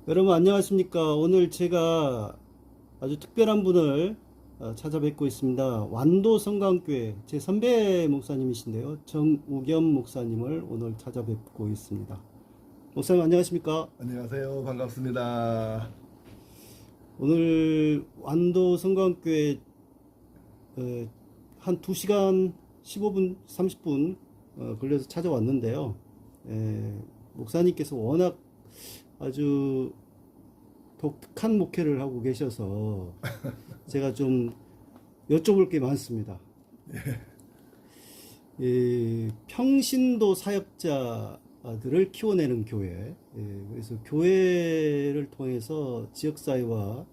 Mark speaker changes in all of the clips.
Speaker 1: 여러분 안녕하십니까. 오늘 제가 아주 특별한 분을 찾아뵙고 있습니다. 완도 성강교회 제 선배 목사님이신데요, 정우겸 목사님을 오늘 찾아뵙고 있습니다. 목사님 안녕하십니까.
Speaker 2: 안녕하세요. 반갑습니다.
Speaker 1: 오늘 완도 성강교회 한 2시간 15분 30분 걸려서 찾아왔는데요. 목사님께서 워낙 아주 독특한 목회를 하고 계셔서 제가 좀 여쭤볼 게 많습니다. 평신도 사역자들을 키워내는 교회, 그래서 교회를 통해서 지역사회와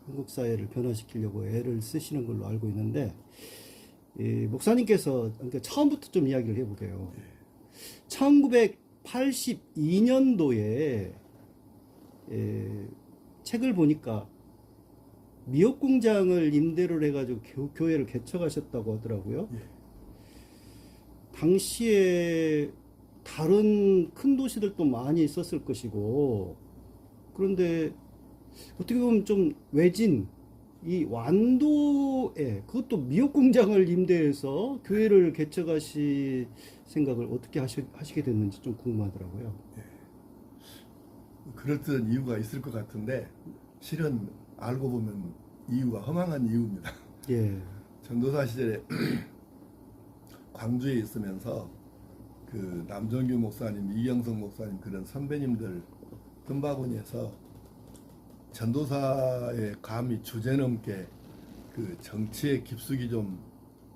Speaker 1: 한국사회를 변화시키려고 애를 쓰시는 걸로 알고 있는데, 목사님께서 그러니까 처음부터 좀 이야기를 해볼게요. 1982년도에 책을 보니까 미역 공장을 임대를 해가지고 교회를 개척하셨다고 하더라고요. 당시에 다른 큰 도시들도 많이 있었을 것이고, 그런데 어떻게 보면 좀 외진 이 완도에 그것도 미역 공장을 임대해서 교회를 개척하실 생각을 어떻게 하시게 됐는지 좀 궁금하더라고요.
Speaker 2: 그랬던 이유가 있을 것 같은데 실은 알고 보면 이유가 허망한 이유입니다.
Speaker 1: 예.
Speaker 2: 전도사 시절에 광주에 있으면서 그 남정규 목사님, 이경성 목사님 그런 선배님들 뜸바구니에서 전도사의 감히 주제넘게 그 정치에 깊숙이 좀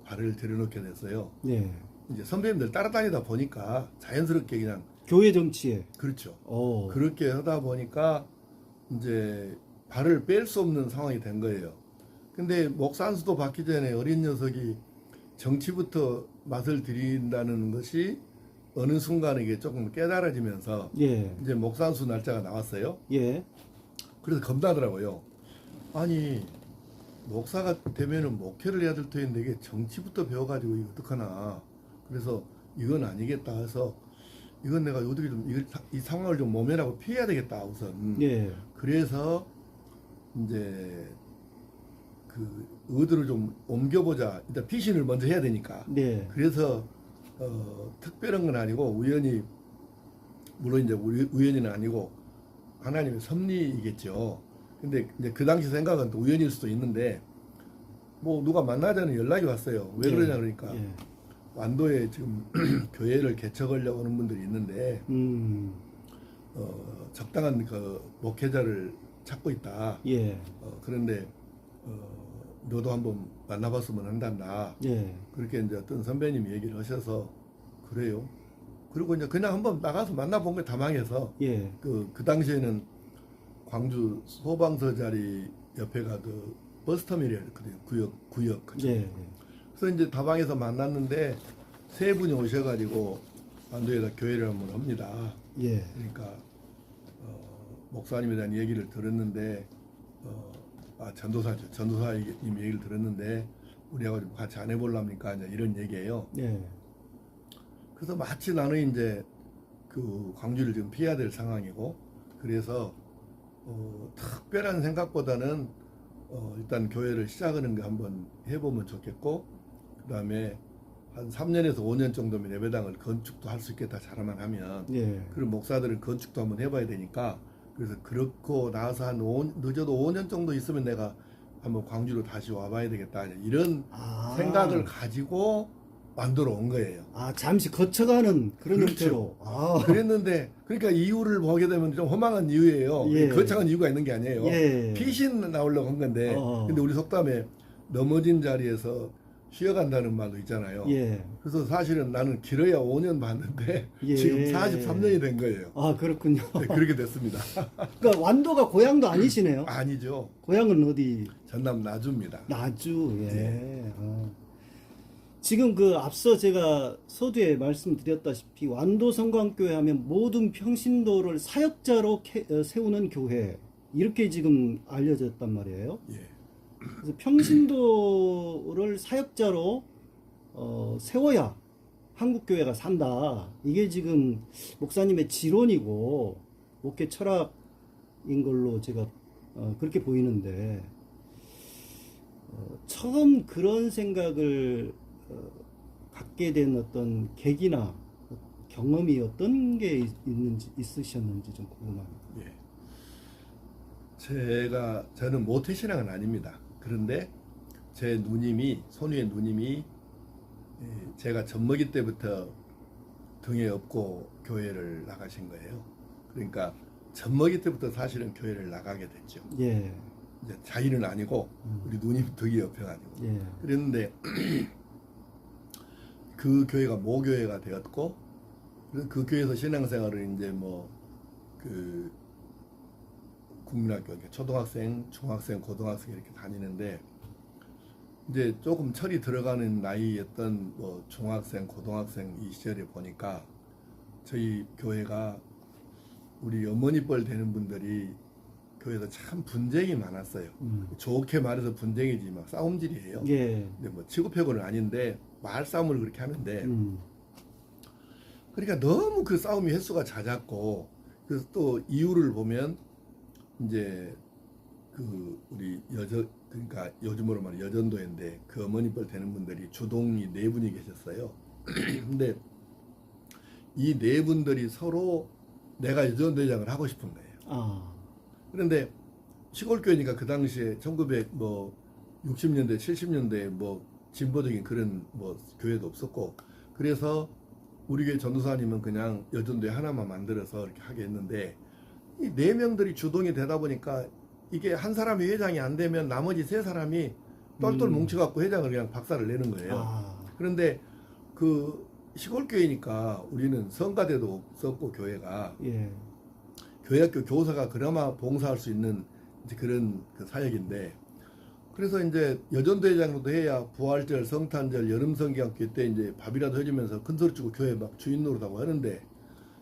Speaker 2: 발을 들여놓게 됐어요.
Speaker 1: 예.
Speaker 2: 이제 선배님들 따라다니다 보니까 자연스럽게 그냥
Speaker 1: 교회 정치에.
Speaker 2: 그렇죠.
Speaker 1: 어.
Speaker 2: 그렇게 하다 보니까 이제 발을 뺄 수 없는 상황이 된 거예요. 근데 목산수도 받기 전에 어린 녀석이 정치부터 맛을 들인다는 것이 어느 순간에 이게 조금 깨달아지면서
Speaker 1: 예.
Speaker 2: 이제 목산수 날짜가 나왔어요.
Speaker 1: 예.
Speaker 2: 그래서 겁나더라고요. 아니 목사가 되면은 목회를 해야 될 터인데 이게 정치부터 배워가지고 이거 어떡하나. 그래서 이건 아니겠다 해서 이건 내가 어떻게 좀 이 상황을 좀 모면하고 피해야 되겠다 우선.
Speaker 1: 예.
Speaker 2: 그래서 이제 그 의도를 좀 옮겨보자. 일단 피신을 먼저 해야 되니까.
Speaker 1: 네.
Speaker 2: 그래서 특별한 건 아니고 우연히, 물론 이제 우연히는 아니고 하나님의 섭리이겠죠. 근데 이제 그 당시 생각은 또 우연일 수도 있는데 뭐 누가 만나자는 연락이 왔어요. 왜 그러냐 그러니까
Speaker 1: 예.
Speaker 2: 완도에 지금 교회를 개척하려고 하는 분들이 있는데 적당한 그 목회자를 찾고 있다.
Speaker 1: 예.
Speaker 2: 그런데 너도 한번 만나봤으면 한단다.
Speaker 1: 예.
Speaker 2: 그렇게 이제 어떤 선배님이 얘기를 하셔서 그래요. 그리고 이제 그냥 한번 나가서 만나본 게 다망해서
Speaker 1: 예.
Speaker 2: 그 당시에는 광주 소방서 자리 옆에가 그 버스터미널이었거든요. 구역.
Speaker 1: 예.
Speaker 2: 그래서 이제 다방에서 만났는데 세 분이 오셔가지고 완도에다 교회를 한번 합니다.
Speaker 1: 예.
Speaker 2: 그러니까 목사님에 대한 얘기를 들었는데 전도사죠. 전도사님 얘기를 들었는데 우리하고 좀 같이 안 해볼랍니까? 이제 이런 얘기예요.
Speaker 1: 예.
Speaker 2: 그래서 마치 나는 이제 그 광주를 지금 피해야 될 상황이고, 그래서 특별한 생각보다는 일단 교회를 시작하는 거 한번 해보면 좋겠고, 그 다음에 한 3년에서 5년 정도면 예배당을 건축도 할 수 있겠다 잘만 하면.
Speaker 1: 예.
Speaker 2: 그럼 목사들은 건축도 한번 해봐야 되니까, 그래서 그렇고 나서 늦어도 5년 정도 있으면 내가 한번 광주로 다시 와봐야 되겠다 이런 생각을 가지고 완도로 온 거예요.
Speaker 1: 잠시 거쳐가는 그런
Speaker 2: 그렇죠.
Speaker 1: 형태로.
Speaker 2: 그랬는데 그러니까 이유를 보게 되면 좀 허망한 이유예요.
Speaker 1: 예.
Speaker 2: 거창한 이유가 있는 게 아니에요.
Speaker 1: 예.
Speaker 2: 피신 나오려고 한 건데 근데 우리 속담에 넘어진 자리에서 쉬어간다는 말도 있잖아요.
Speaker 1: 예.
Speaker 2: 그래서 사실은 나는 길어야 5년 봤는데
Speaker 1: 예.
Speaker 2: 지금 43년이 된 거예요.
Speaker 1: 그렇군요.
Speaker 2: 네, 그렇게 됐습니다.
Speaker 1: 그러니까 완도가 고향도 아니시네요.
Speaker 2: 아니죠.
Speaker 1: 고향은 어디?
Speaker 2: 전남 나주입니다.
Speaker 1: 나주. 예. 지금 그 앞서 제가 서두에 말씀드렸다시피 완도 성광교회 하면 모든 평신도를 사역자로 세우는 교회, 이렇게 지금 알려졌단 말이에요.
Speaker 2: 예.
Speaker 1: 그래서 평신도를 사역자로 세워야 한국교회가 산다. 이게 지금 목사님의 지론이고 목회 철학이라고 걸로 제가 그렇게 보이는데 처음 그런 생각을 갖게 된 어떤 계기나 경험이 어떤 게 있으셨는지 좀 궁금합니다.
Speaker 2: 예. 저는 모태신앙은 아닙니다. 그런데 제 누님이, 손위의 누님이 제가 젖먹이 때부터 등에 업고 교회를 나가신 거예요. 그러니까 젖먹이 때부터 사실은 교회를 나가게 됐죠.
Speaker 1: 예.
Speaker 2: 이제 자기는 아니고 우리 누님 등이 업혀가지고.
Speaker 1: 예.
Speaker 2: 그랬는데 그 교회가 모교회가 되었고, 그 교회에서 신앙생활을 이제 그 국민학교, 초등학생, 중학생, 고등학생 이렇게 다니는데, 이제 조금 철이 들어가는 나이였던 중학생, 고등학생 이 시절에 보니까 저희 교회가 우리 어머니뻘 되는 분들이 교회에서 참 분쟁이 많았어요. 좋게 말해서 분쟁이지 막 싸움질이에요.
Speaker 1: 예.
Speaker 2: 근데 치고패고는 아닌데 말싸움을 그렇게 하는데, 그러니까 너무 그 싸움이 횟수가 잦았고, 그래서 또 이유를 보면 이제 우리 그러니까 요즘으로 말하면 여전도인데 그 어머니뻘 되는 분들이 주동이 4분이 계셨어요. 근데 이 4분들이 서로 내가 여전도회장을 하고 싶은 거예요.
Speaker 1: 아.
Speaker 2: 그런데 시골교회니까 그 당시에 1960년대, 70년대에 진보적인 그런 교회도 없었고, 그래서 우리 교회 전도사님은 그냥 여전도회 하나만 만들어서 이렇게 하게 했는데, 이 4명들이 주동이 되다 보니까 이게 한 사람이 회장이 안 되면 나머지 3사람이 똘똘 뭉쳐갖고 회장을 그냥 박살을 내는 거예요.
Speaker 1: 아.
Speaker 2: 그런데 그 시골교회니까 우리는 성가대도 없었고, 교회가
Speaker 1: 예.
Speaker 2: 교회학교 교사가 그나마 봉사할 수 있는 이제 그런 그 사역인데, 그래서 이제 여전도회장도 해야 부활절, 성탄절, 여름성경학교 때 이제 밥이라도 해주면서 큰소리 치고 교회 막 주인 노릇하고 하는데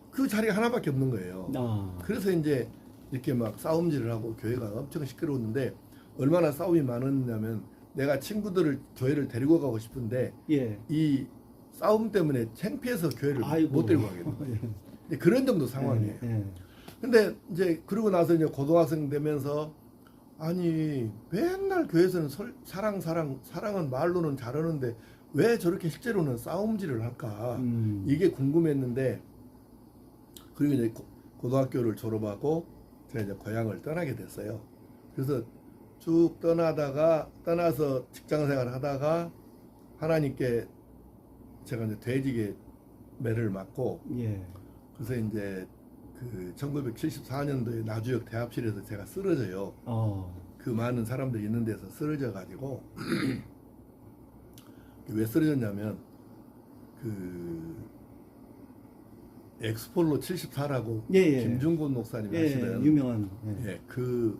Speaker 2: 그 자리가 하나밖에 없는 거예요.
Speaker 1: 아.
Speaker 2: 그래서 이제 이렇게 막 싸움질을 하고 교회가 엄청 시끄러웠는데, 얼마나 싸움이 많았냐면 내가 친구들을 교회를 데리고 가고 싶은데
Speaker 1: 예.
Speaker 2: 이 싸움 때문에 창피해서 교회를
Speaker 1: 아이고.
Speaker 2: 못 데리고 가겠는 그런 정도 상황이에요.
Speaker 1: 예.
Speaker 2: 근데 이제 그러고 나서 이제 고등학생 되면서, 아니 맨날 교회에서는 사랑은 말로는 잘하는데 왜 저렇게 실제로는 싸움질을 할까, 이게 궁금했는데, 그리고 이제 고등학교를 졸업하고 제가 이제 고향을 떠나게 됐어요. 그래서 쭉 떠나서 직장생활을 하다가 하나님께 제가 이제 돼지게 매를 맞고,
Speaker 1: 예.
Speaker 2: 그래서 이제 그 1974년도에 나주역 대합실에서 제가 쓰러져요. 그 많은 사람들이 있는 데서 쓰러져 가지고 왜 쓰러졌냐면 그 엑스폴로 74라고
Speaker 1: 예.
Speaker 2: 김중곤 목사님이
Speaker 1: 예.
Speaker 2: 하시는
Speaker 1: 유명한.
Speaker 2: 예, 그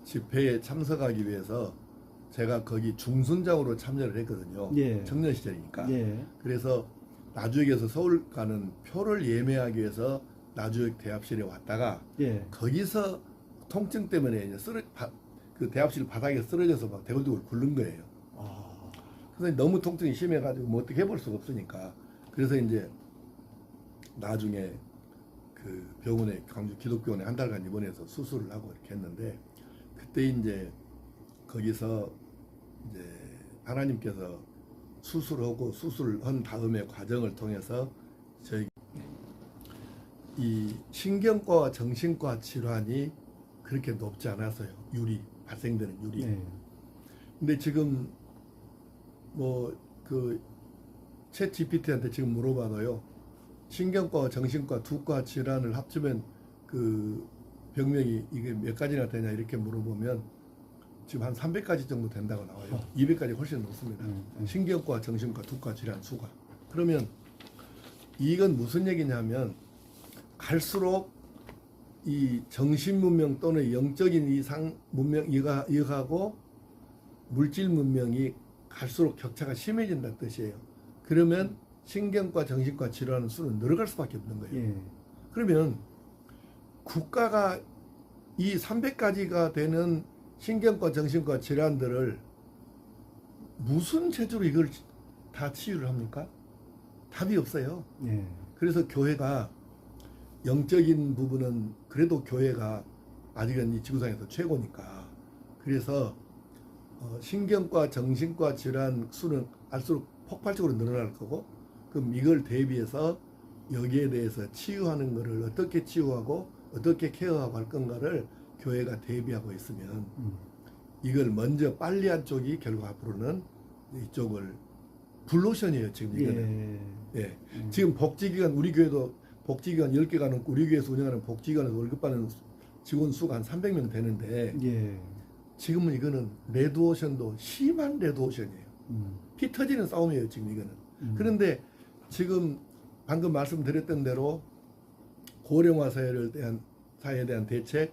Speaker 2: 집회에 참석하기 위해서 제가 거기 중순장으로 참여를 했거든요.
Speaker 1: 예.
Speaker 2: 청년 시절이니까.
Speaker 1: 예.
Speaker 2: 그래서 나주역에서 서울 가는 표를 예매하기 위해서 나주역 대합실에 왔다가
Speaker 1: 예.
Speaker 2: 거기서 통증 때문에 이제 그 대합실 바닥에 쓰러져서 막 대굴대굴 굴른 거예요.
Speaker 1: 아.
Speaker 2: 그래서 너무 통증이 심해가지고 뭐 어떻게 해볼 수가 없으니까, 그래서 이제 나중에 그 병원에, 광주 기독병원에 한 달간 입원해서 수술을 하고 이렇게 했는데, 그때 이제 거기서 이제 하나님께서 수술하고 수술한 다음에 과정을 통해서 저희 이 신경과와 정신과 질환이 그렇게 높지 않았어요. 발생되는 율이.
Speaker 1: 네.
Speaker 2: 근데 지금 그 챗 GPT한테 지금 물어봐도요, 신경과와 정신과 두 과 질환을 합치면 그 병명이 이게 몇 가지나 되냐 이렇게 물어보면 지금 한 300가지 정도 된다고 나와요. 200가지 훨씬 높습니다. 신경과 정신과 두 과 질환 수가. 그러면 이건 무슨 얘기냐면, 갈수록 이 정신 문명 또는 영적인 이상 문명 이하고 물질 문명이 갈수록 격차가 심해진다는 뜻이에요. 그러면 신경과 정신과 질환 수는 늘어갈 수밖에 없는 거예요.
Speaker 1: 예.
Speaker 2: 그러면 국가가 이 300가지가 되는 신경과 정신과 질환들을 무슨 재주로 이걸 다 치유를 합니까? 답이 없어요.
Speaker 1: 예.
Speaker 2: 그래서 교회가 영적인 부분은 그래도 교회가 아직은 이 지구상에서 최고니까. 그래서 신경과 정신과 질환 수는 알수록 폭발적으로 늘어날 거고, 그럼 이걸 대비해서 여기에 대해서 치유하는 것을 어떻게 치유하고 어떻게 케어하고 할 건가를 교회가 대비하고 있으면 이걸 먼저 빨리한 쪽이 결국 앞으로는 이쪽을 블루오션이에요. 지금 이거는. 예. 지금 복지기관, 우리 교회도 복지기관 10개가 넘고 우리 교회에서 운영하는 복지기관에서 월급 받는 직원 수가 한 300명 되는데
Speaker 1: 예.
Speaker 2: 지금은 이거는 레드오션도 심한 레드오션이에요. 피 터지는 싸움이에요. 지금 이거는. 그런데 지금 방금 말씀드렸던 대로 고령화 사회에 대한 대책,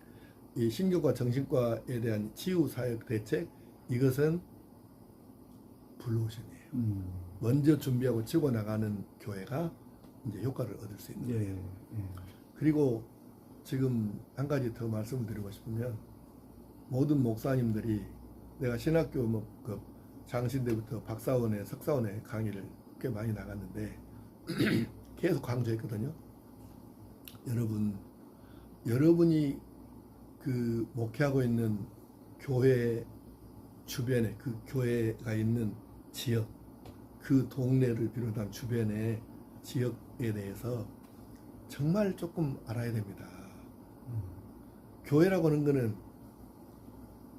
Speaker 2: 이 신경과 정신과에 대한 치유 사역 대책, 이것은 블루오션이에요. 먼저 준비하고 치고 나가는 교회가 이제 효과를 얻을 수 있는 거예요. 그리고 지금 한 가지 더 말씀을 드리고 싶으면 모든 목사님들이 내가 신학교 그 장신대부터 박사원에 석사원에 강의를 꽤 많이 나갔는데 계속 강조했거든요. 여러분이 그 목회하고 있는 교회 주변에 그 교회가 있는 지역, 그 동네를 비롯한 주변의 지역에 대해서 정말 조금 알아야 됩니다. 교회라고 하는 거는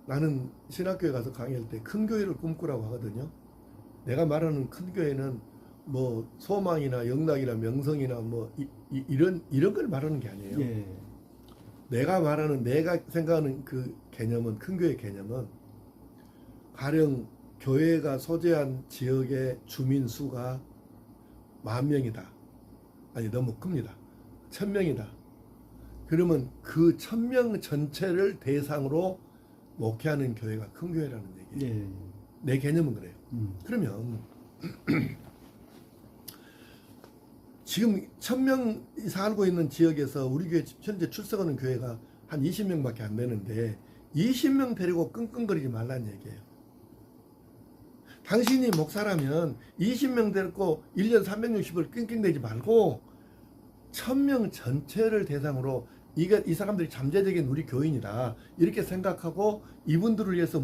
Speaker 2: 나는 신학교에 가서 강의할 때 큰 교회를 꿈꾸라고 하거든요. 내가 말하는 큰 교회는 뭐 소망이나 영락이나 명성이나 뭐 이런 걸 말하는 게 아니에요. 내가 생각하는 그 개념은, 큰 교회 개념은 가령 교회가 소재한 지역의 주민 수가 10,000명이다. 아니 너무 큽니다. 1,000명이다. 그러면 그 1,000명 전체를 대상으로 목회하는 교회가 큰 교회라는 얘기예요. 내 개념은 그래요. 그러면 지금 1,000명 살고 있는 지역에서 우리 교회 현재 출석하는 교회가 한 20명밖에 안 되는데 20명 데리고 끙끙거리지 말라는 얘기예요. 당신이 목사라면 20명 데리고 1년 360을 낑낑대지 말고 1,000명 전체를 대상으로 이 사람들이 잠재적인 우리 교인이다 이렇게 생각하고 이분들을 위해서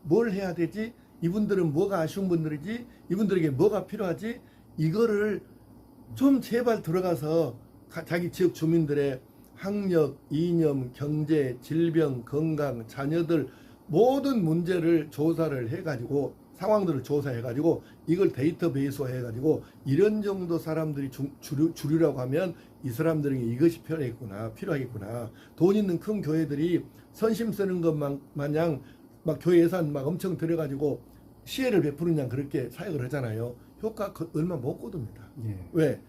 Speaker 2: 뭘 해야 되지? 이분들은 뭐가 아쉬운 분들이지? 이분들에게 뭐가 필요하지? 이거를 좀 제발 들어가서 자기 지역 주민들의 학력, 이념, 경제, 질병, 건강, 자녀들 모든 문제를 조사를 해가지고 상황들을 조사해가지고 이걸 데이터베이스화 해가지고 이런 정도 사람들이 주류라고 하면 이 사람들에게 이것이 필요하겠구나. 돈 있는 큰 교회들이 선심 쓰는 것만 마냥 막 교회 예산 막 엄청 들여가지고 시혜를 베푸느냐 그렇게 사역을 하잖아요. 효과 얼마 못 거둡니다. 왜?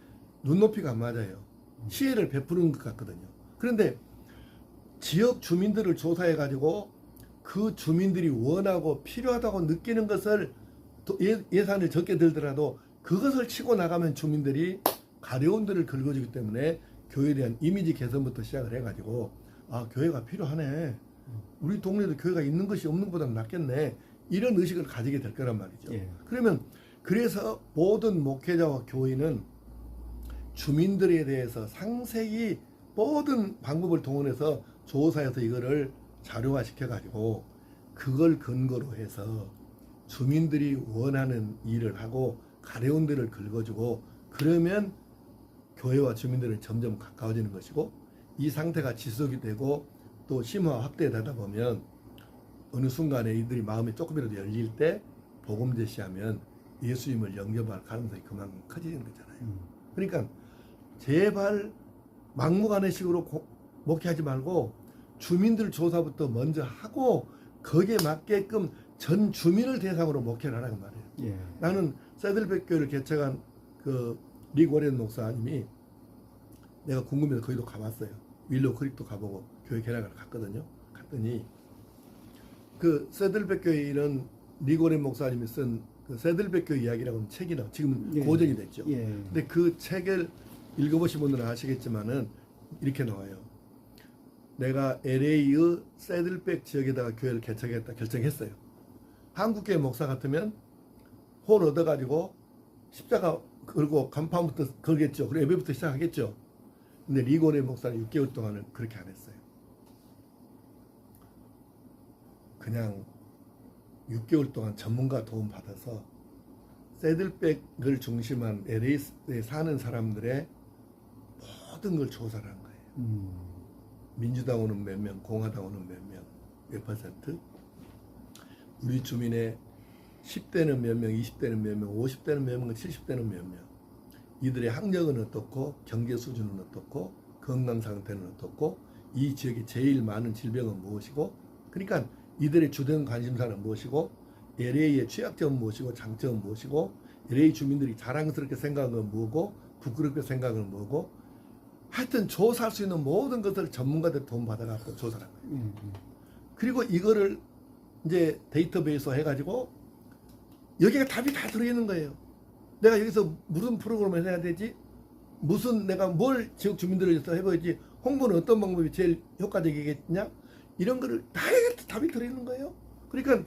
Speaker 2: 눈높이가 안 맞아요. 시혜를 베푸는 것 같거든요. 그런데 지역 주민들을 조사해가지고 그 주민들이 원하고 필요하다고 느끼는 것을 예산을 적게 들더라도 그것을 치고 나가면 주민들이 가려운 데를 긁어주기 때문에 교회에 대한 이미지 개선부터 시작을 해가지고 아 교회가 필요하네. 우리 동네도 교회가 있는 것이 없는 것보다는 낫겠네. 이런 의식을 가지게 될 거란 말이죠. 그러면 그래서 모든 목회자와 교인은 주민들에 대해서 상세히 모든 방법을 동원해서 조사해서 이거를 자료화 시켜가지고 그걸 근거로 해서 주민들이 원하는 일을 하고 가려운 데를 긁어주고 그러면 교회와 주민들은 점점 가까워지는 것이고 이 상태가 지속이 되고 또 심화 확대되다 보면 어느 순간에 이들이 마음이 조금이라도 열릴 때 복음 제시하면 예수님을 영접할 가능성이 그만큼 커지는 거잖아요. 그러니까 제발 막무가내식으로 목회하지 말고 주민들 조사부터 먼저 하고 거기에 맞게끔 전 주민을 대상으로 목회를 하라는 말이에요. 나는 세들백 교회를 개척한 그 릭 워렌 목사님이 내가 궁금해서 거기도 가봤어요. 윌로우 크릭도 가보고 교회 개락을 갔거든요. 갔더니 그 세들백 교회 이런 릭 워렌 목사님이 쓴 그 세들백 교회 이야기라고 하는 책이 지금 고전이 됐죠. 근데 그 책을 읽어보신 분들은 아시겠지만은 이렇게 나와요. 내가 LA의 세들백 지역에다가 교회를 개척했다 결정했어요. 한국교회 목사 같으면 홀 얻어가지고 십자가 걸고 간판부터 걸겠죠. 그리고 예배부터 시작하겠죠. 근데 리고네 목사는 6개월 동안은 그렇게 안 했어요. 그냥 6개월 동안 전문가 도움 받아서 새들백을 중심한 LA에 사는 사람들의 모든 걸 조사를 한 거예요. 민주당원은 몇 명, 공화당원은 몇 퍼센트, 우리 주민의 10대는 몇 명, 20대는 몇 명, 50대는 몇 명, 70대는 몇 명, 이들의 학력은 어떻고, 경제 수준은 어떻고, 건강 상태는 어떻고, 이 지역에 제일 많은 질병은 무엇이고, 그러니까 이들의 주된 관심사는 무엇이고, LA의 취약점은 무엇이고, 장점은 무엇이고, LA 주민들이 자랑스럽게 생각하는 건 뭐고, 부끄럽게 생각하는 건 뭐고, 하여튼 조사할 수 있는 모든 것을 전문가들 도움 받아갖고 조사를 한 거예요. 그리고 이거를 이제 데이터베이스화 해가지고 여기가 답이 다 들어있는 거예요. 내가 여기서 무슨 프로그램을 해야 되지? 무슨 내가 뭘 지역 주민들을 위해서 해봐야지? 홍보는 어떤 방법이 제일 효과적이겠냐? 이런 거를 다 답이 들어있는 거예요. 그러니까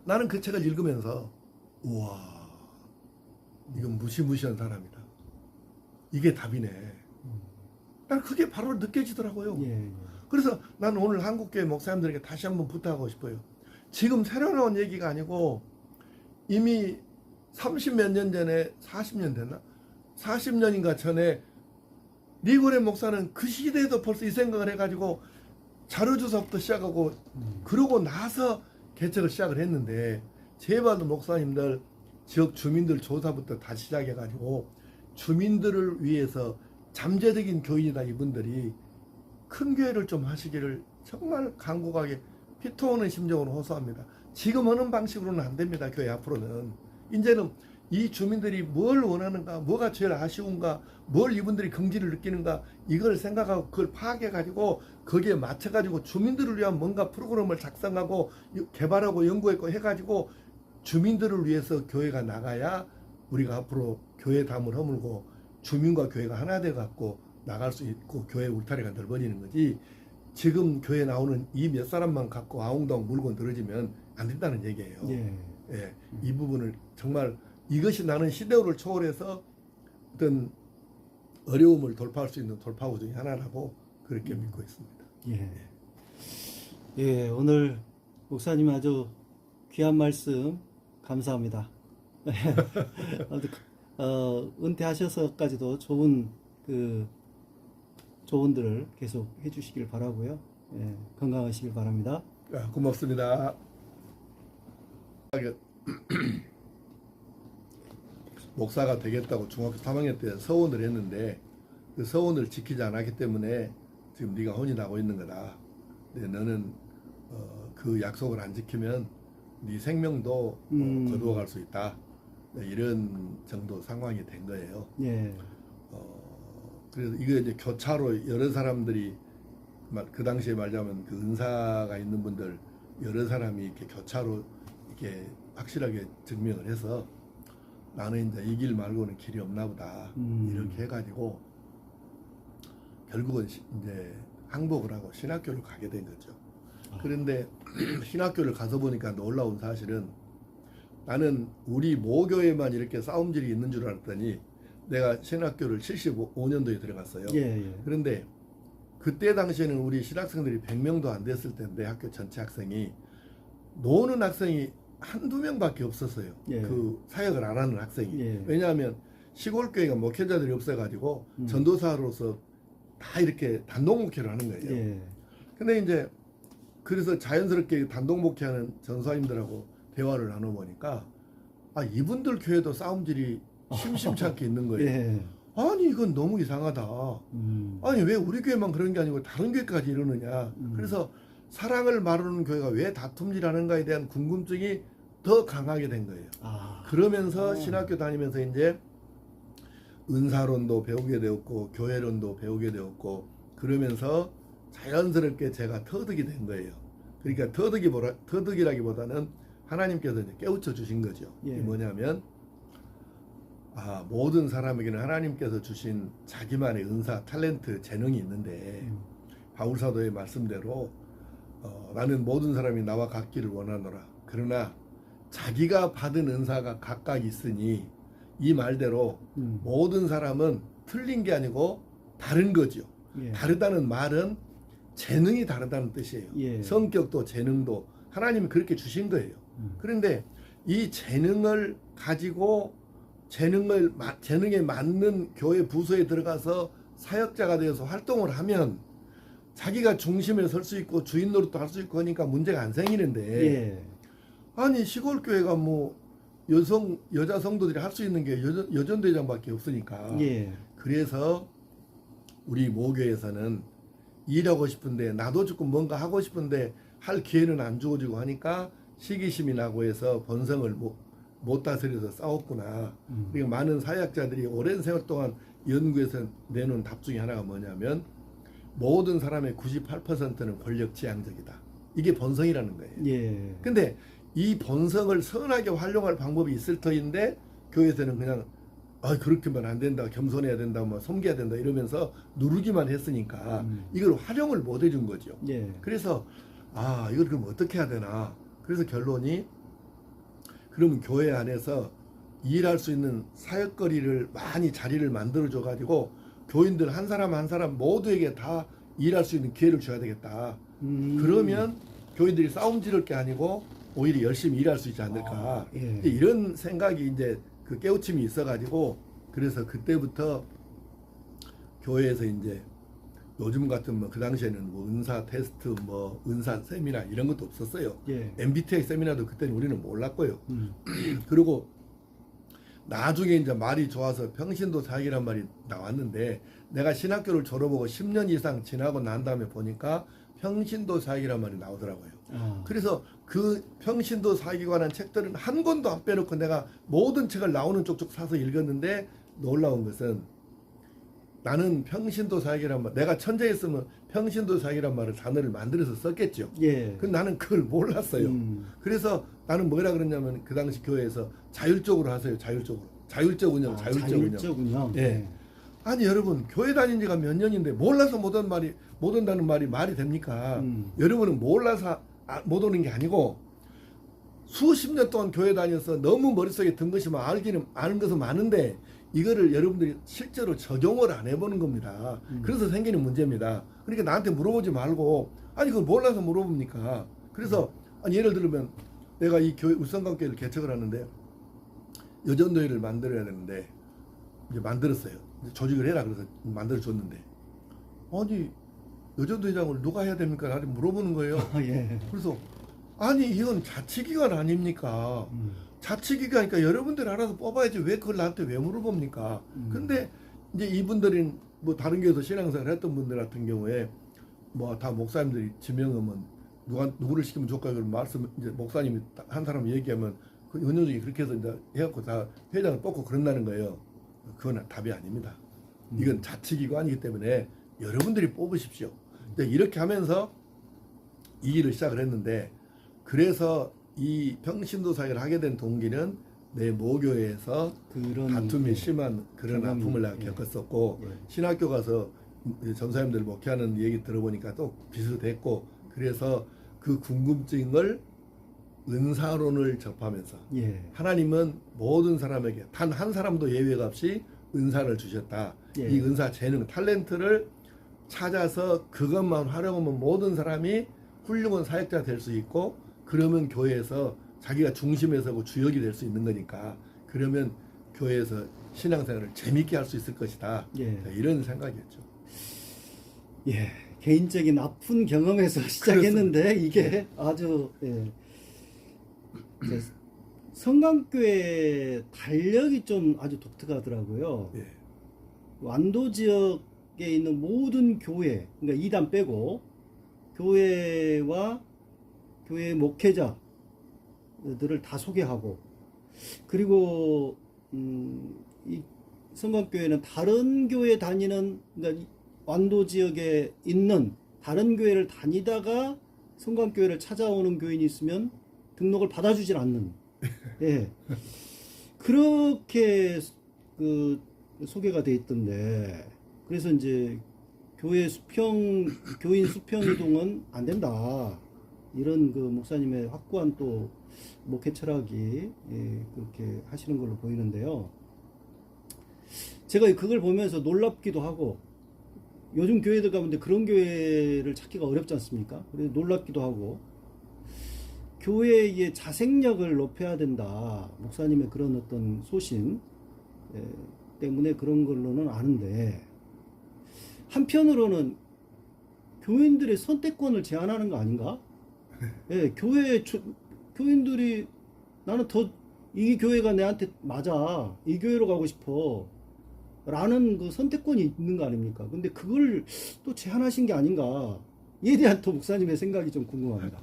Speaker 2: 나는 그 책을 읽으면서 우와, 이건 무시무시한 사람이다. 이게 답이네. 난 그게 바로 느껴지더라고요.
Speaker 1: 예.
Speaker 2: 그래서 나는 오늘 한국교회 목사님들에게 다시 한번 부탁하고 싶어요. 지금 새로 나온 얘기가 아니고 이미 30몇 년 전에 40년 됐나? 40년인가 전에 리고렌 목사는 그 시대에도 벌써 이 생각을 해가지고 자료조사부터 시작하고 그러고 나서 개척을 시작을 했는데 제발 목사님들 지역 주민들 조사부터 다시 시작해가지고 주민들을 위해서 잠재적인 교인이다 이분들이 큰 교회를 좀 하시기를 정말 간곡하게 피토오는 심정으로 호소합니다. 지금 하는 방식으로는 안 됩니다. 교회 앞으로는. 이제는 이 주민들이 뭘 원하는가, 뭐가 제일 아쉬운가, 뭘 이분들이 긍지를 느끼는가 이걸 생각하고 그걸 파악해가지고 거기에 맞춰가지고 주민들을 위한 뭔가 프로그램을 작성하고 개발하고 연구했고 해가지고 주민들을 위해서 교회가 나가야 우리가 앞으로 교회 담을 허물고 주민과 교회가 하나 돼갖고 나갈 수 있고 교회 울타리가 넓어지는 거지. 지금 교회 나오는 이 몇 사람만 갖고 아웅다웅 물고 늘어지면 안 된다는 얘기예요.
Speaker 1: 예.
Speaker 2: 예, 이 부분을 정말 이것이 나는 시대를 초월해서 어떤 어려움을 돌파할 수 있는 돌파구 중에 하나라고 그렇게 믿고 있습니다.
Speaker 1: 예. 예, 오늘 목사님 아주 귀한 말씀 감사합니다. 은퇴하셔서까지도 좋은 조언들을 계속 해주시길 바라고요. 예, 건강하시길 바랍니다.
Speaker 2: 고맙습니다. 목사가 되겠다고 중학교 3학년 때 서원을 했는데 그 서원을 지키지 않았기 때문에 지금 네가 혼이 나고 있는 거다. 너는 그 약속을 안 지키면 네 생명도 거두어갈 수 있다. 이런 정도 상황이 된 거예요.
Speaker 1: 예.
Speaker 2: 그래서 이거 이제 교차로 여러 사람들이 그 당시에 말하자면 그 은사가 있는 분들 여러 사람이 이렇게 교차로 이렇게 확실하게 증명을 해서 나는 이제 이 길 말고는 길이 없나 보다 이렇게 해가지고 결국은 이제 항복을 하고 신학교를 가게 된 거죠. 그런데 신학교를 가서 보니까 놀라운 사실은 나는 우리 모교에만 이렇게 싸움질이 있는 줄 알았더니 내가 신학교를 75년도에 들어갔어요.
Speaker 1: 예, 예.
Speaker 2: 그런데 그때 당시에는 우리 신학생들이 100명도 안 됐을 텐데 학교 전체 학생이 노는 학생이 한두 명밖에 없었어요.
Speaker 1: 예.
Speaker 2: 그 사역을 안 하는 학생이.
Speaker 1: 예.
Speaker 2: 왜냐하면 시골교회가 목회자들이 없어가지고 전도사로서 다 이렇게 단독 목회를 하는 거예요.
Speaker 1: 예.
Speaker 2: 근데 이제 그래서 자연스럽게 단독 목회하는 전사님들하고 대화를 나눠보니까 이분들 교회도 싸움질이 심심치 않게 있는 거예요.
Speaker 1: 예.
Speaker 2: 아니 이건 너무 이상하다. 아니 왜 우리 교회만 그런 게 아니고 다른 교회까지 이러느냐. 그래서 사랑을 말하는 교회가 왜 다툼질하는가에 대한 궁금증이 더 강하게 된 거예요. 그러면서 신학교 다니면서 이제 은사론도 배우게 되었고 교회론도 배우게 되었고 그러면서 자연스럽게 제가 터득이 된 거예요. 그러니까 터득이라기보다는 하나님께서 이제 깨우쳐 주신 거죠.
Speaker 1: 예.
Speaker 2: 이게 뭐냐면 모든 사람에게는 하나님께서 주신 자기만의 은사, 탤런트, 재능이 있는데 바울사도의 말씀대로 나는 모든 사람이 나와 같기를 원하노라. 그러나 자기가 받은 은사가 각각 있으니 이 말대로 모든 사람은 틀린 게 아니고 다른 거죠.
Speaker 1: 예.
Speaker 2: 다르다는 말은 재능이 다르다는 뜻이에요.
Speaker 1: 예.
Speaker 2: 성격도 재능도 하나님이 그렇게 주신 거예요. 그런데 이 재능을 가지고 재능에 맞는 교회 부서에 들어가서 사역자가 되어서 활동을 하면 자기가 중심에 설 수 있고 주인 노릇도 할 수 있고 하니까 문제가 안 생기는데
Speaker 1: 예.
Speaker 2: 아니 시골 교회가 뭐 여자 성도들이 할 수 있는 게 여전대장밖에 없으니까
Speaker 1: 예.
Speaker 2: 그래서 우리 모교에서는 일하고 싶은데 나도 조금 뭔가 하고 싶은데 할 기회는 안 주어지고 하니까 시기심이 나고 해서 번성을 못 다스려서 싸웠구나. 그리고 많은 사역자들이 오랜 세월 동안 연구에서 내놓은 답 중에 하나가 뭐냐면 모든 사람의 98%는 권력지향적이다. 이게 번성이라는 거예요.
Speaker 1: 예.
Speaker 2: 근데 이 번성을 선하게 활용할 방법이 있을 터인데 교회에서는 그냥 그렇게만 안 된다, 겸손해야 된다, 뭐 섬겨야 된다 이러면서 누르기만 했으니까 이걸 활용을 못 해준 거죠.
Speaker 1: 예.
Speaker 2: 그래서 이걸 그럼 어떻게 해야 되나? 그래서 결론이 그러면 교회 안에서 일할 수 있는 사역거리를 많이 자리를 만들어줘 가지고 교인들 한 사람 한 사람 모두에게 다 일할 수 있는 기회를 줘야 되겠다. 그러면 교인들이 싸움 지를 게 아니고 오히려 열심히 일할 수 있지 않을까.
Speaker 1: 예.
Speaker 2: 이제 이런 생각이 이제 그 깨우침이 있어가지고 그래서 그때부터 교회에서 이제 요즘 같은 뭐 그 당시에는 뭐 은사 테스트 뭐 은사 세미나 이런 것도 없었어요.
Speaker 1: 예.
Speaker 2: MBTI 세미나도 그때는 우리는 몰랐고요. 그리고 나중에 이제 말이 좋아서 평신도 사역이란 말이 나왔는데 내가 신학교를 졸업하고 10년 이상 지나고 난 다음에 보니까 평신도 사역이란 말이 나오더라고요. 그래서 그 평신도 사역에 관한 책들은 한 권도 안 빼놓고 내가 모든 책을 나오는 쪽쪽 사서 읽었는데 놀라운 것은 나는 평신도 사역이란 말, 내가 천재였으면 평신도 사역이란 말을 단어를 만들어서 썼겠죠.
Speaker 1: 예.
Speaker 2: 근데 나는 그걸 몰랐어요. 그래서 나는 뭐라 그랬냐면 그 당시 교회에서 자율적으로 하세요. 자율적으로. 자율적 운영,
Speaker 1: 자율적 운영.
Speaker 2: 예. 아니 여러분 교회 다닌 지가 몇 년인데 몰라서 못 온다는 말이 됩니까? 여러분은 몰라서 못 오는 게 아니고 수십 년 동안 교회 다녀서 너무 머릿속에 든 것이 아는 것은 많은데 이거를 여러분들이 실제로 적용을 안 해보는 겁니다. 그래서 생기는 문제입니다. 그러니까 나한테 물어보지 말고 아니 그걸 몰라서 물어봅니까? 그래서 예를 들면 내가 이 교회 울산관계를 개척을 하는데 여전도회를 만들어야 되는데 이제 만들었어요. 조직을 해라 그래서 만들어줬는데 아니 여전도회장을 누가 해야 됩니까? 나한테 물어보는 거예요.
Speaker 1: 예.
Speaker 2: 그래서 아니 이건 자치기관 아닙니까? 자치기관이니까 여러분들 알아서 뽑아야지 왜 그걸 나한테 왜 물어봅니까? 근데 이제 이분들은 뭐 다른 교회에서 신앙생활 했던 분들 같은 경우에 뭐 다 목사님들이 지명하면 누구를 시키면 좋을까 그런 말씀 이제 목사님이 한 사람 얘기하면 그 은연중에 그렇게 해서 이제 해갖고 다 회장을 뽑고 그런다는 거예요. 그건 답이 아닙니다. 이건 자치기관이기 때문에 여러분들이 뽑으십시오. 이렇게 하면서 이 일을 시작을 했는데 그래서 이 평신도 사역을 하게 된 동기는 내 모교에서
Speaker 1: 그런
Speaker 2: 다툼이 심한 그런
Speaker 1: 경험이,
Speaker 2: 아픔을 내가 겪었었고 신학교 가서 전사님들 목회하는 얘기 들어보니까 또 비슷했고 그래서 그 궁금증을 은사론을 접하면서 하나님은 모든 사람에게 단 한 사람도 예외가 없이 은사를 주셨다. 이 은사 재능 탤런트를 찾아서 그것만 활용하면 모든 사람이 훌륭한 사역자 될 수 있고 그러면 교회에서 자기가 중심에 서고 주역이 될 수 있는 거니까 그러면 교회에서 신앙생활을 재밌게 할 수 있을 것이다. 이런 생각이었죠.
Speaker 1: 예, 개인적인 아픈 경험에서 시작했는데 이게 아주 성강교회 달력이 좀 아주 독특하더라고요. 완도 지역에 있는 모든 교회, 그러니까 이단 빼고 교회와 교회 목회자들을 다 소개하고 그리고 이 성강교회는 다른 교회 다니는 그러니까 완도 지역에 있는 다른 교회를 다니다가 성강교회를 찾아오는 교인이 있으면 등록을 받아주질 않는 그렇게 그 소개가 돼 있던데 그래서 이제 교인 수평 이동은 안 된다. 이런 그 목사님의 확고한 또 목회 철학이 그렇게 하시는 걸로 보이는데요. 제가 그걸 보면서 놀랍기도 하고 요즘 교회들 가운데 그런 교회를 찾기가 어렵지 않습니까? 그래서 놀랍기도 하고 교회의 자생력을 높여야 된다. 목사님의 그런 어떤 소신 때문에 그런 걸로는 아는데, 한편으로는 교인들의 선택권을 제한하는 거 아닌가? 예, 교인들이 나는 더 이 교회가 내한테 맞아, 이 교회로 가고 싶어 라는 그 선택권이 있는 거 아닙니까? 근데 그걸 또 제한하신 게 아닌가? 이에 대한 또 목사님의 생각이 좀 궁금합니다.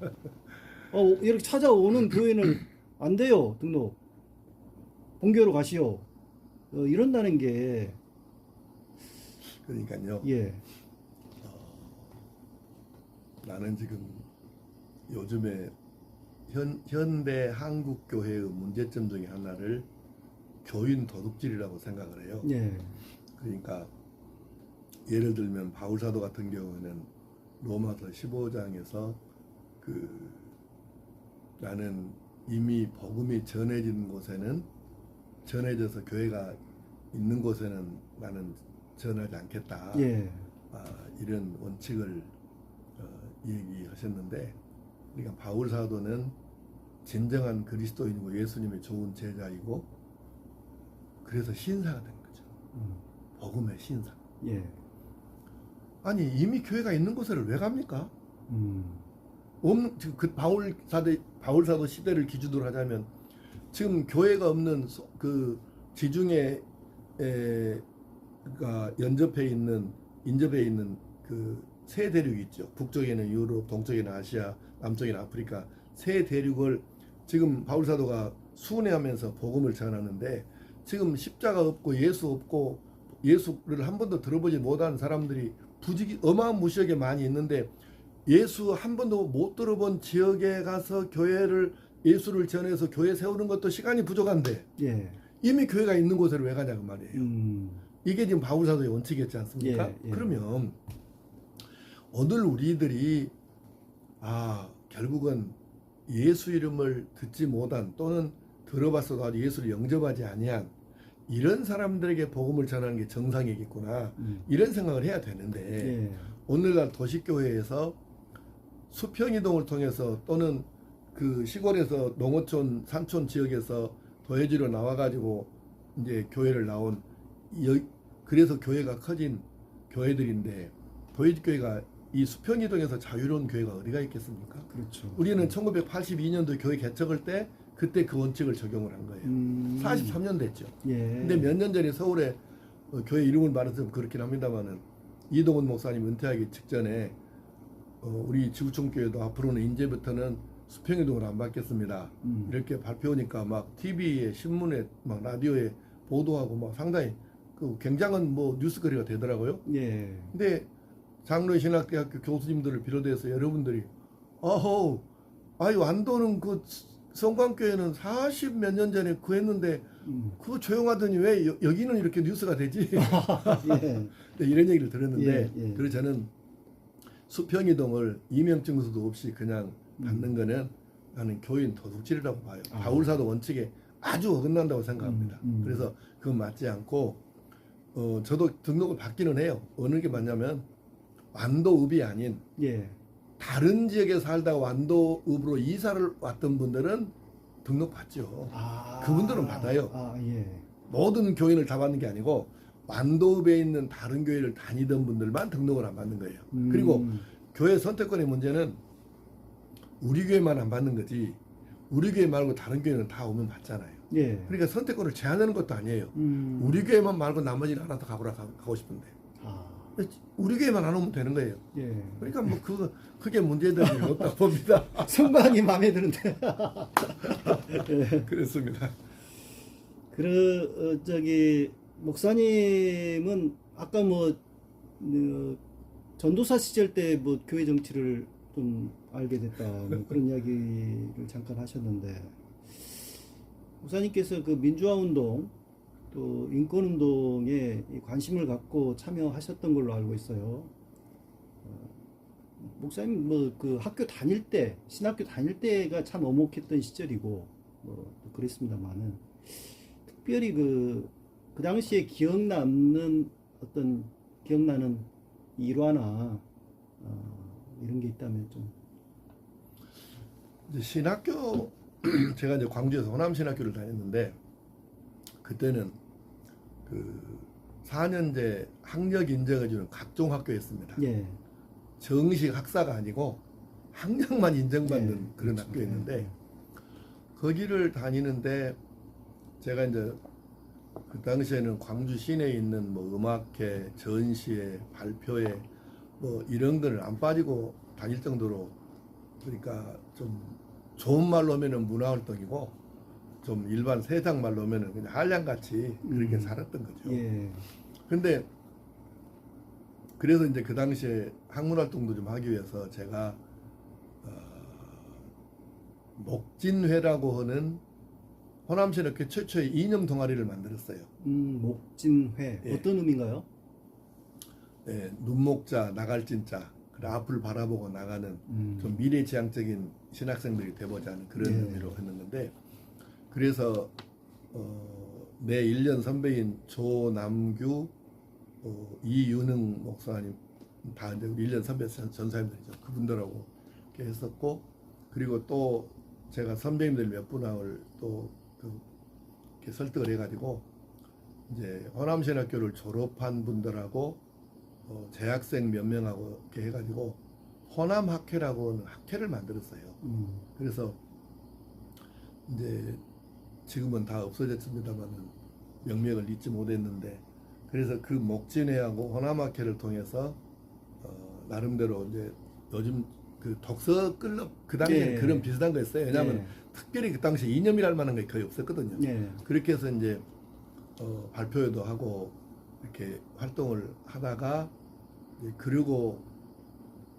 Speaker 1: 이렇게 찾아오는 교회는 안 돼요, 등록. 본교로 가시오. 이런다는 게,
Speaker 2: 그러니까요.
Speaker 1: 예,
Speaker 2: 나는 지금 요즘에 현대 한국 교회의 문제점 중에 하나를 교인 도둑질이라고 생각을 해요.
Speaker 1: 예,
Speaker 2: 그러니까 예를 들면 바울 사도 같은 경우는 로마서 15장에서 나는 이미 복음이 전해진 곳에는 전해져서 교회가 있는 곳에는 나는 전하지 않겠다.
Speaker 1: 예,
Speaker 2: 이런 원칙을 얘기하셨는데, 그러니까 바울 사도는 진정한 그리스도인이고 예수님의 좋은 제자이고, 그래서 신사가 된 거죠. 복음의 신사.
Speaker 1: 예,
Speaker 2: 아니 이미 교회가 있는 곳을 왜 갑니까? 없는 그 바울 사도 시대를 기준으로 하자면 지금 교회가 없는 그 지중해 그러니까 인접해 있는 그 세 대륙 있죠. 북쪽에는 유럽, 동쪽에는 아시아, 남쪽에는 아프리카 세 대륙을 지금 바울 사도가 순회하면서 복음을 전하는데, 지금 십자가 없고 예수 없고 예수를 한 번도 들어보지 못한 사람들이 어마무시하게 많이 있는데, 예수 한 번도 못 들어본 지역에 가서 예수를 전해서 교회 세우는 것도 시간이 부족한데,
Speaker 1: 예,
Speaker 2: 이미 교회가 있는 곳에 왜 가냐 그 말이에요. 이게 지금 바울 사도의 원칙이었지 않습니까?
Speaker 1: 예, 예.
Speaker 2: 그러면 오늘 우리들이 결국은 예수 이름을 듣지 못한, 또는 들어봤어도 아직 예수를 영접하지 아니한 이런 사람들에게 복음을 전하는 게 정상이겠구나, 이런 생각을 해야 되는데,
Speaker 1: 예,
Speaker 2: 오늘날 도시교회에서 수평이동을 통해서 또는 그 시골에서 농어촌 산촌 지역에서 도회지로 나와가지고 이제 교회를 나온 그래서 교회가 커진 교회들인데, 도회지교회가 이 수평이동에서 자유로운 교회가 어디가 있겠습니까?
Speaker 1: 그렇죠.
Speaker 2: 우리는 1982년도 교회 개척할 때 그때 그 원칙을 적용을 한 거예요. 43년 됐죠.
Speaker 1: 예.
Speaker 2: 근데 몇 년 전에 서울에 교회 이름을 말해서 그렇긴 합니다만은, 이동훈 목사님 은퇴하기 직전에 우리 지구촌교회도 앞으로는 이제부터는 수평이동을 안 받겠습니다. 이렇게 발표하니까 막 TV에 신문에 막 라디오에 보도하고 막 상당히 그 굉장한 뭐 뉴스거리가 되더라고요.
Speaker 1: 예.
Speaker 2: 근데 장로의 신학대학교 교수님들을 비롯해서 여러분들이 완도는 그 성광교회는 40 몇 년 전에 구했는데 그거 조용하더니 왜 여기는 이렇게 뉴스가 되지?
Speaker 1: 예.
Speaker 2: 네, 이런 얘기를 들었는데,
Speaker 1: 예, 예.
Speaker 2: 그래서 저는 수평이동을 이명증서도 없이 그냥 받는 거는 나는 교인 도둑질이라고 봐요. 바울사도 원칙에 아주 어긋난다고 생각합니다. 그래서 그건 맞지 않고, 저도 등록을 받기는 해요. 어느 게 맞냐면 완도읍이 아닌
Speaker 1: 예.
Speaker 2: 다른 지역에 살다가 완도읍으로 이사를 왔던 분들은 등록 받죠. 그분들은 받아요.
Speaker 1: 예.
Speaker 2: 모든 교인을 다 받는 게 아니고 완도읍에 있는 다른 교회를 다니던 분들만 등록을 안 받는 거예요. 그리고 교회 선택권의 문제는 우리 교회만 안 받는 거지, 우리 교회 말고 다른 교회는 다 오면 받잖아요.
Speaker 1: 예.
Speaker 2: 그러니까 선택권을 제한하는 것도 아니에요. 우리 교회만 말고 나머지는 하나 더 가고 싶은데 우리 교회만 안 오면 되는 거예요.
Speaker 1: 예.
Speaker 2: 그러니까 뭐 그게 문제될 일은 없다고 봅니다.
Speaker 1: 성관이 마음에 드는데.
Speaker 2: 그렇습니다.
Speaker 1: 목사님은 아까 전도사 시절 때 교회 정치를 좀 알게 됐다, 그런 이야기를 잠깐 하셨는데, 목사님께서 그 민주화 운동 또 인권 운동에 관심을 갖고 참여하셨던 걸로 알고 있어요. 목사님 그 학교 다닐 때, 신학교 다닐 때가 참 엄혹했던 시절이고 그랬습니다만은, 특별히 그 당시에 기억나는 일화나 이런 게 있다면 좀.
Speaker 2: 이제 신학교 제가 이제 광주에서 호남신학교를 다녔는데 그때는 그 4년제 학력 인정을 주는 각종 학교였습니다.
Speaker 1: 예.
Speaker 2: 정식 학사가 아니고 학력만 인정받는
Speaker 1: 예,
Speaker 2: 그런
Speaker 1: 그렇죠.
Speaker 2: 학교였는데
Speaker 1: 예.
Speaker 2: 거기를 다니는데 제가 이제 그 당시에는 광주 시내에 있는 뭐 음악회, 전시회, 발표회 뭐 이런 거를 안 빠지고 다닐 정도로 그러니까 좀 좋은 말로 하면은 문화활동이고 좀 일반 세상 말로 하면은 그냥 한량같이 그렇게 살았던 거죠.
Speaker 1: 예.
Speaker 2: 근데 그래서 이제 그 당시에 학문활동도 좀 하기 위해서 제가 목진회라고 하는 호남신학교 최초의 이념 동아리를 만들었어요.
Speaker 1: 목진회.
Speaker 2: 예.
Speaker 1: 어떤 의미인가요?
Speaker 2: 예, 눈목자, 나갈진자, 그래 앞을 바라보고 나가는 좀 미래지향적인 신학생들이 돼보자는 그런
Speaker 1: 예.
Speaker 2: 의미로 했는 건데 그래서 내 1년 선배인 조남규, 이윤흥 목사님 다 이제 1년 선배 전사님들이죠. 그분들하고 이렇게 했었고 그리고 또 제가 선배님들 몇 분을 또 이렇게 설득을 해가지고 이제 호남신학교를 졸업한 분들하고 재학생 몇 명하고 이렇게 해가지고 호남학회라고 하는 학회를 만들었어요. 그래서 이제 지금은 다 없어졌습니다만은 명맥을 잊지 못했는데 그래서 그 목진회하고 호남학회를 통해서 나름대로 이제 요즘 그 독서 클럽 그 당시에
Speaker 1: 예.
Speaker 2: 그런 비슷한 거였어요. 왜냐하면
Speaker 1: 예.
Speaker 2: 특별히 그 당시에 이념이랄 만한 게 거의 없었거든요.
Speaker 1: 예.
Speaker 2: 그렇게 해서 이제 발표회도 하고 이렇게 활동을 하다가 이제 그리고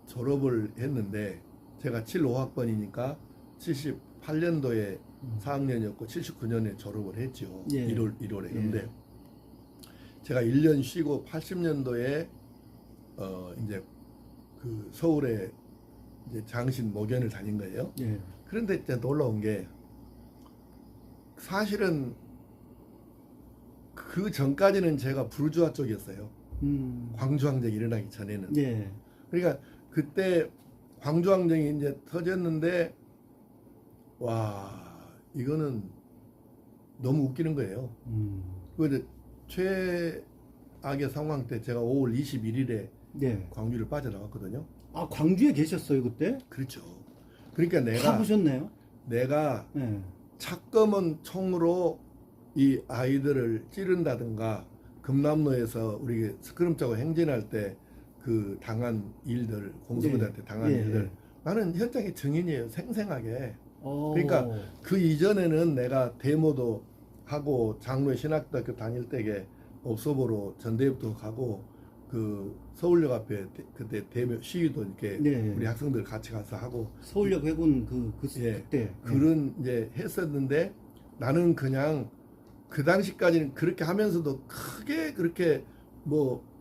Speaker 2: 졸업을 했는데 제가 75학번이니까 78년도에 4학년이었고 79년에 졸업을 했죠.
Speaker 1: 예.
Speaker 2: 1월에.
Speaker 1: 예.
Speaker 2: 근데 제가 1년 쉬고 80년도에 이제 그 서울에 이제 장신 모견을 다닌 거예요.
Speaker 1: 예.
Speaker 2: 그런데 이제 놀라운 게 사실은 그 전까지는 제가 부르주아 쪽이었어요. 광주항쟁이 일어나기 전에는.
Speaker 1: 예.
Speaker 2: 그러니까 그때 광주항쟁이 이제 터졌는데 와 이거는 너무 웃기는 거예요. 그 이제 최악의 상황 때 제가 5월 21일에
Speaker 1: 예.
Speaker 2: 광주를 빠져나왔거든요.
Speaker 1: 아, 광주에 계셨어요, 그때?
Speaker 2: 그렇죠. 그러니까
Speaker 1: 가보셨네요.
Speaker 2: 내가
Speaker 1: 예.
Speaker 2: 차검은 총으로 이 아이들을 찌른다든가 금남로에서 우리 스크럼 짜고 행진할 때 그 당한 일들 공수부대한테 당한
Speaker 1: 예.
Speaker 2: 일들 나는 현장의 증인이에요. 생생하게.
Speaker 1: 오.
Speaker 2: 그러니까 그 이전에는 내가 데모도 하고 장로의 신학대학교 다닐 때에 업소보로 전대협도 가고 그 서울역 앞에 그때 대면 시위도 이렇게
Speaker 1: 네.
Speaker 2: 우리 학생들 같이 가서 하고
Speaker 1: 서울역 해군
Speaker 2: 예,
Speaker 1: 그때
Speaker 2: 그런 이제 했었는데 나는 그냥 그 당시까지는 그렇게 하면서도 크게 그렇게 뭐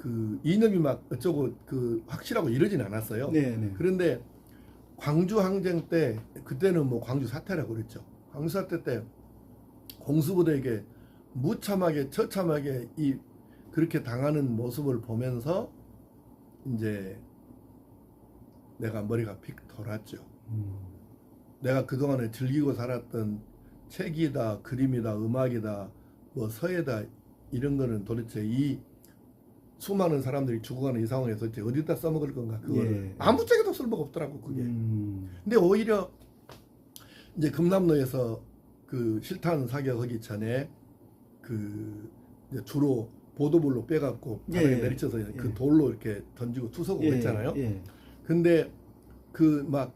Speaker 2: 그 이념이 막 어쩌고 그 확실하고 이러진 않았어요.
Speaker 1: 네, 네.
Speaker 2: 그런데 광주 항쟁 때 그때는 뭐 광주 사태라고 그랬죠. 광주 사태 때 공수부대에게 무참하게 처참하게 이 그렇게 당하는 모습을 보면서 이제 내가 머리가 픽 돌았죠. 내가 그동안에 즐기고 살았던 책이다, 그림이다, 음악이다, 뭐 서예다 이런 거는 도대체 이 수많은 사람들이 죽어가는 이 상황에서 이제 어디다 써먹을 건가 그거를
Speaker 1: 예.
Speaker 2: 아무 쪽에도 쓸모가 없더라고 그게. 근데 오히려 이제 금남로에서 그 실탄 사격하기 전에 그 이제 주로 보도블록 빼갖고 바닥에
Speaker 1: 예.
Speaker 2: 내리쳐서
Speaker 1: 예.
Speaker 2: 그 돌로 이렇게 던지고 투석을
Speaker 1: 예.
Speaker 2: 했잖아요.
Speaker 1: 예.
Speaker 2: 근데 그 막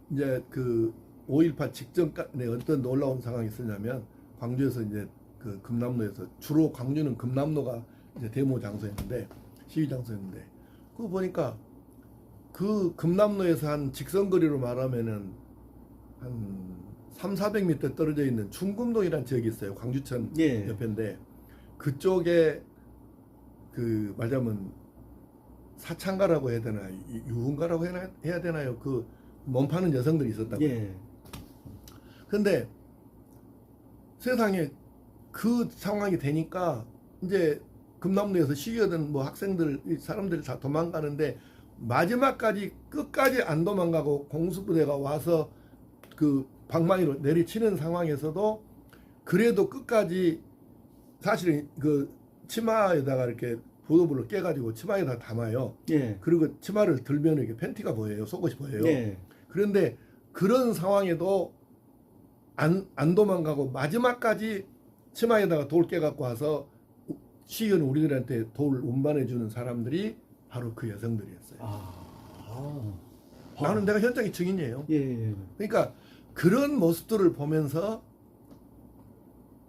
Speaker 2: 이제 그 5.18 직전까지 어떤 놀라운 상황이 있었냐면 광주에서 이제 그 금남로에서 주로 광주는 금남로가 이제 데모 장소였는데 시위 장소였는데 그거 보니까 그 금남로에서 한 직선거리로 말하면은 한 300~400m 떨어져 있는 충금동이라는 지역이 있어요. 광주천
Speaker 1: 예.
Speaker 2: 옆인데 그쪽에 그 말하자면 사창가라고 해야 되나 유흥가라고 해야 되나요? 그 몸 파는 여성들이 있었다고.
Speaker 1: 예.
Speaker 2: 근데 세상에 그 상황이 되니까 이제 금남로에서 시위하던 뭐 학생들 사람들이 다 도망가는데 마지막까지 끝까지 안 도망가고 공수부대가 와서 그 방망이로 내리치는 상황에서도 그래도 끝까지 사실은 그 치마에다가 이렇게 보도블을 깨가지고 치마에다 담아요.
Speaker 1: 예.
Speaker 2: 그리고 치마를 들면 이게 팬티가 보여요. 속옷이 보여요.
Speaker 1: 예.
Speaker 2: 그런데 그런 상황에도 안 도망가고 마지막까지 치마에다가 돌 깨갖고 와서 시위원 우리들한테 돌 운반해 주는 사람들이 바로 그 여성들이었어요. 나는 내가 현장의 증인이에요.
Speaker 1: 예.
Speaker 2: 그러니까 그런 모습들을 보면서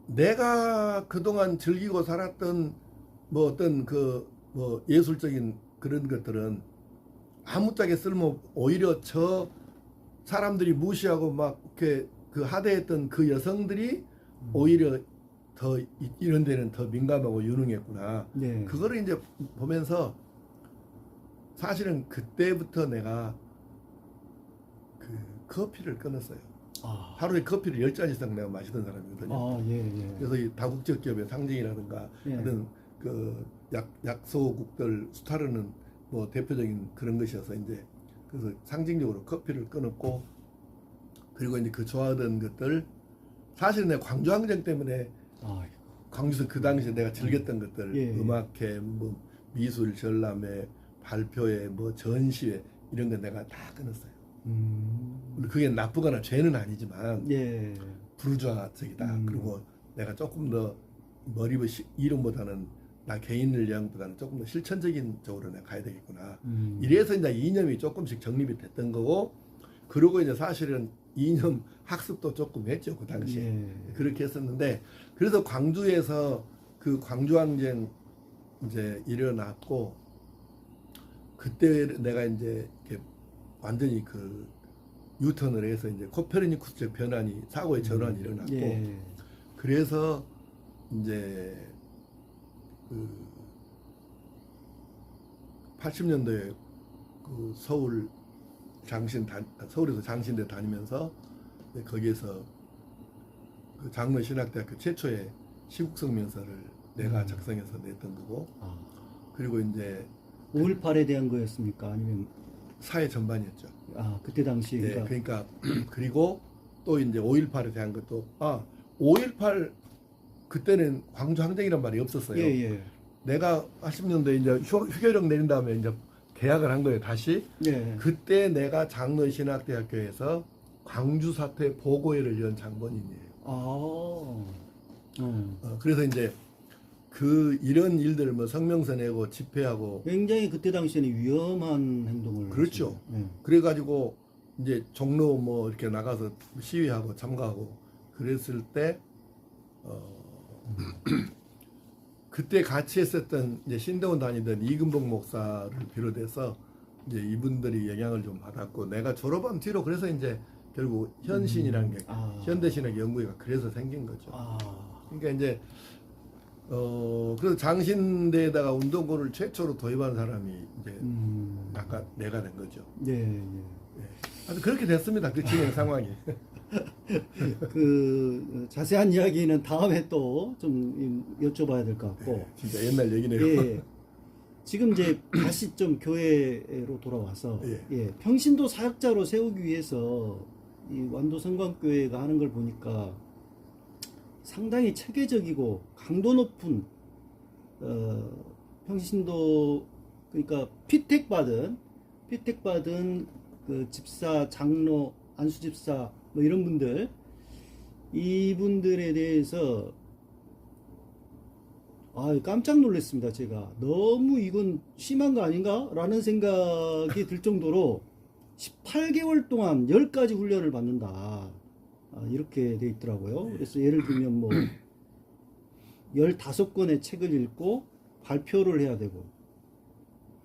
Speaker 2: 내가 그동안 즐기고 살았던 뭐 어떤 그 뭐 예술적인 그런 것들은 아무짝에 쓸모, 오히려 저 사람들이 무시하고 막 이렇게 그 하대했던 그 여성들이 오히려 더 이런 데는 더 민감하고 유능했구나.
Speaker 1: 네.
Speaker 2: 그거를 이제 보면서 사실은 그때부터 내가 그 커피를 끊었어요. 하루에 커피를 10잔 이상 내가 마시던 사람이거든요.
Speaker 1: 예.
Speaker 2: 그래서 이 다국적 기업의 상징이라든가
Speaker 1: 예.
Speaker 2: 하여튼 그 약소국들 수타르는 뭐 대표적인 그런 것이어서 이제 그래서 상징적으로 커피를 끊었고, 그리고 이제 그 좋아하던 것들 사실은 내가 광주항쟁 때문에 광주에서 그 당시에 내가 즐겼던 것들
Speaker 1: 예.
Speaker 2: 음악회, 뭐 미술 전람회, 발표회, 뭐 전시회 이런 거 내가 다 끊었어요. 그게 나쁘거나 죄는 아니지만
Speaker 1: 예.
Speaker 2: 부르주아적이다. 그리고 내가 조금 더 머리부 이름보다는 나 개인을 위한보다는 조금 더 실천적인 쪽으로 내가 가야 되겠구나. 이래서 이제 이념이 조금씩 정립이 됐던 거고, 그리고 이제 사실은 이념 학습도 조금 했죠, 그 당시에.
Speaker 1: 예.
Speaker 2: 그렇게 했었는데, 그래서 광주에서 그 광주항쟁 이제 일어났고, 그때 내가 이제 이렇게 완전히 그 유턴을 해서 이제 코페르니쿠스적 변환이, 사고의 전환이 일어났고,
Speaker 1: 예.
Speaker 2: 그래서 이제 그 80년도에 그 서울에서 장신대 다니면서 거기에서 그 장로 신학대학교 최초의 시국성명서를 내가 작성해서 냈던 거고, 그리고 이제
Speaker 1: 5.18에 대한 거였습니까? 아니면
Speaker 2: 사회 전반이었죠.
Speaker 1: 그때 당시
Speaker 2: 네, 그러니까 그리고 또 이제 5.18에 대한 것도 5.18 그때는 광주 항쟁이란 말이 없었어요.
Speaker 1: 예.
Speaker 2: 내가 80년도에 이제 휴교령 내린 다음에 이제 계약을 한 거예요, 다시.
Speaker 1: 예.
Speaker 2: 그때 내가 장로신학대학교에서 광주 사태 보고회를 연 장본인이에요. 그래서 이제 그 이런 일들 뭐 성명서 내고 집회하고
Speaker 1: 굉장히 그때 당시에는 위험한 행동을
Speaker 2: 그렇죠.
Speaker 1: 했어요.
Speaker 2: 그래가지고 이제 종로 뭐 이렇게 나가서 시위하고 참가하고 그랬을 때 그때 같이 했었던 이제 신대원 다니던 이금복 목사를 비롯해서 이제 이분들이 영향을 좀 받았고, 내가 졸업한 뒤로 그래서 이제 결국 현신이라는 게 현대신학 연구회가 그래서 생긴 거죠. 그러니까 이제 그래서 장신대에다가 운동권을 최초로 도입한 사람이 이제 아까 내가 된 거죠.
Speaker 1: 예.
Speaker 2: 아주 그렇게 됐습니다. 그 진행 상황이.
Speaker 1: 그 자세한 이야기는 다음에 또 좀 여쭤봐야 될 것 같고.
Speaker 2: 진짜 옛날 얘기네요.
Speaker 1: 예. 지금 이제 다시 좀 교회로 돌아와서
Speaker 2: 예.
Speaker 1: 평신도 사역자로 세우기 위해서 이 완도 성광교회가 하는 걸 보니까 상당히 체계적이고 강도 높은 평신도, 그러니까 피택받은 그 집사, 장로, 안수집사 뭐 이런 분들, 이분들에 대해서 깜짝 놀랐습니다. 제가 너무 이건 심한 거 아닌가? 라는 생각이 들 정도로 18개월 동안 10가지 훈련을 받는다. 이렇게 돼 있더라고요. 그래서 예를 들면 뭐 15권의 책을 읽고 발표를 해야 되고,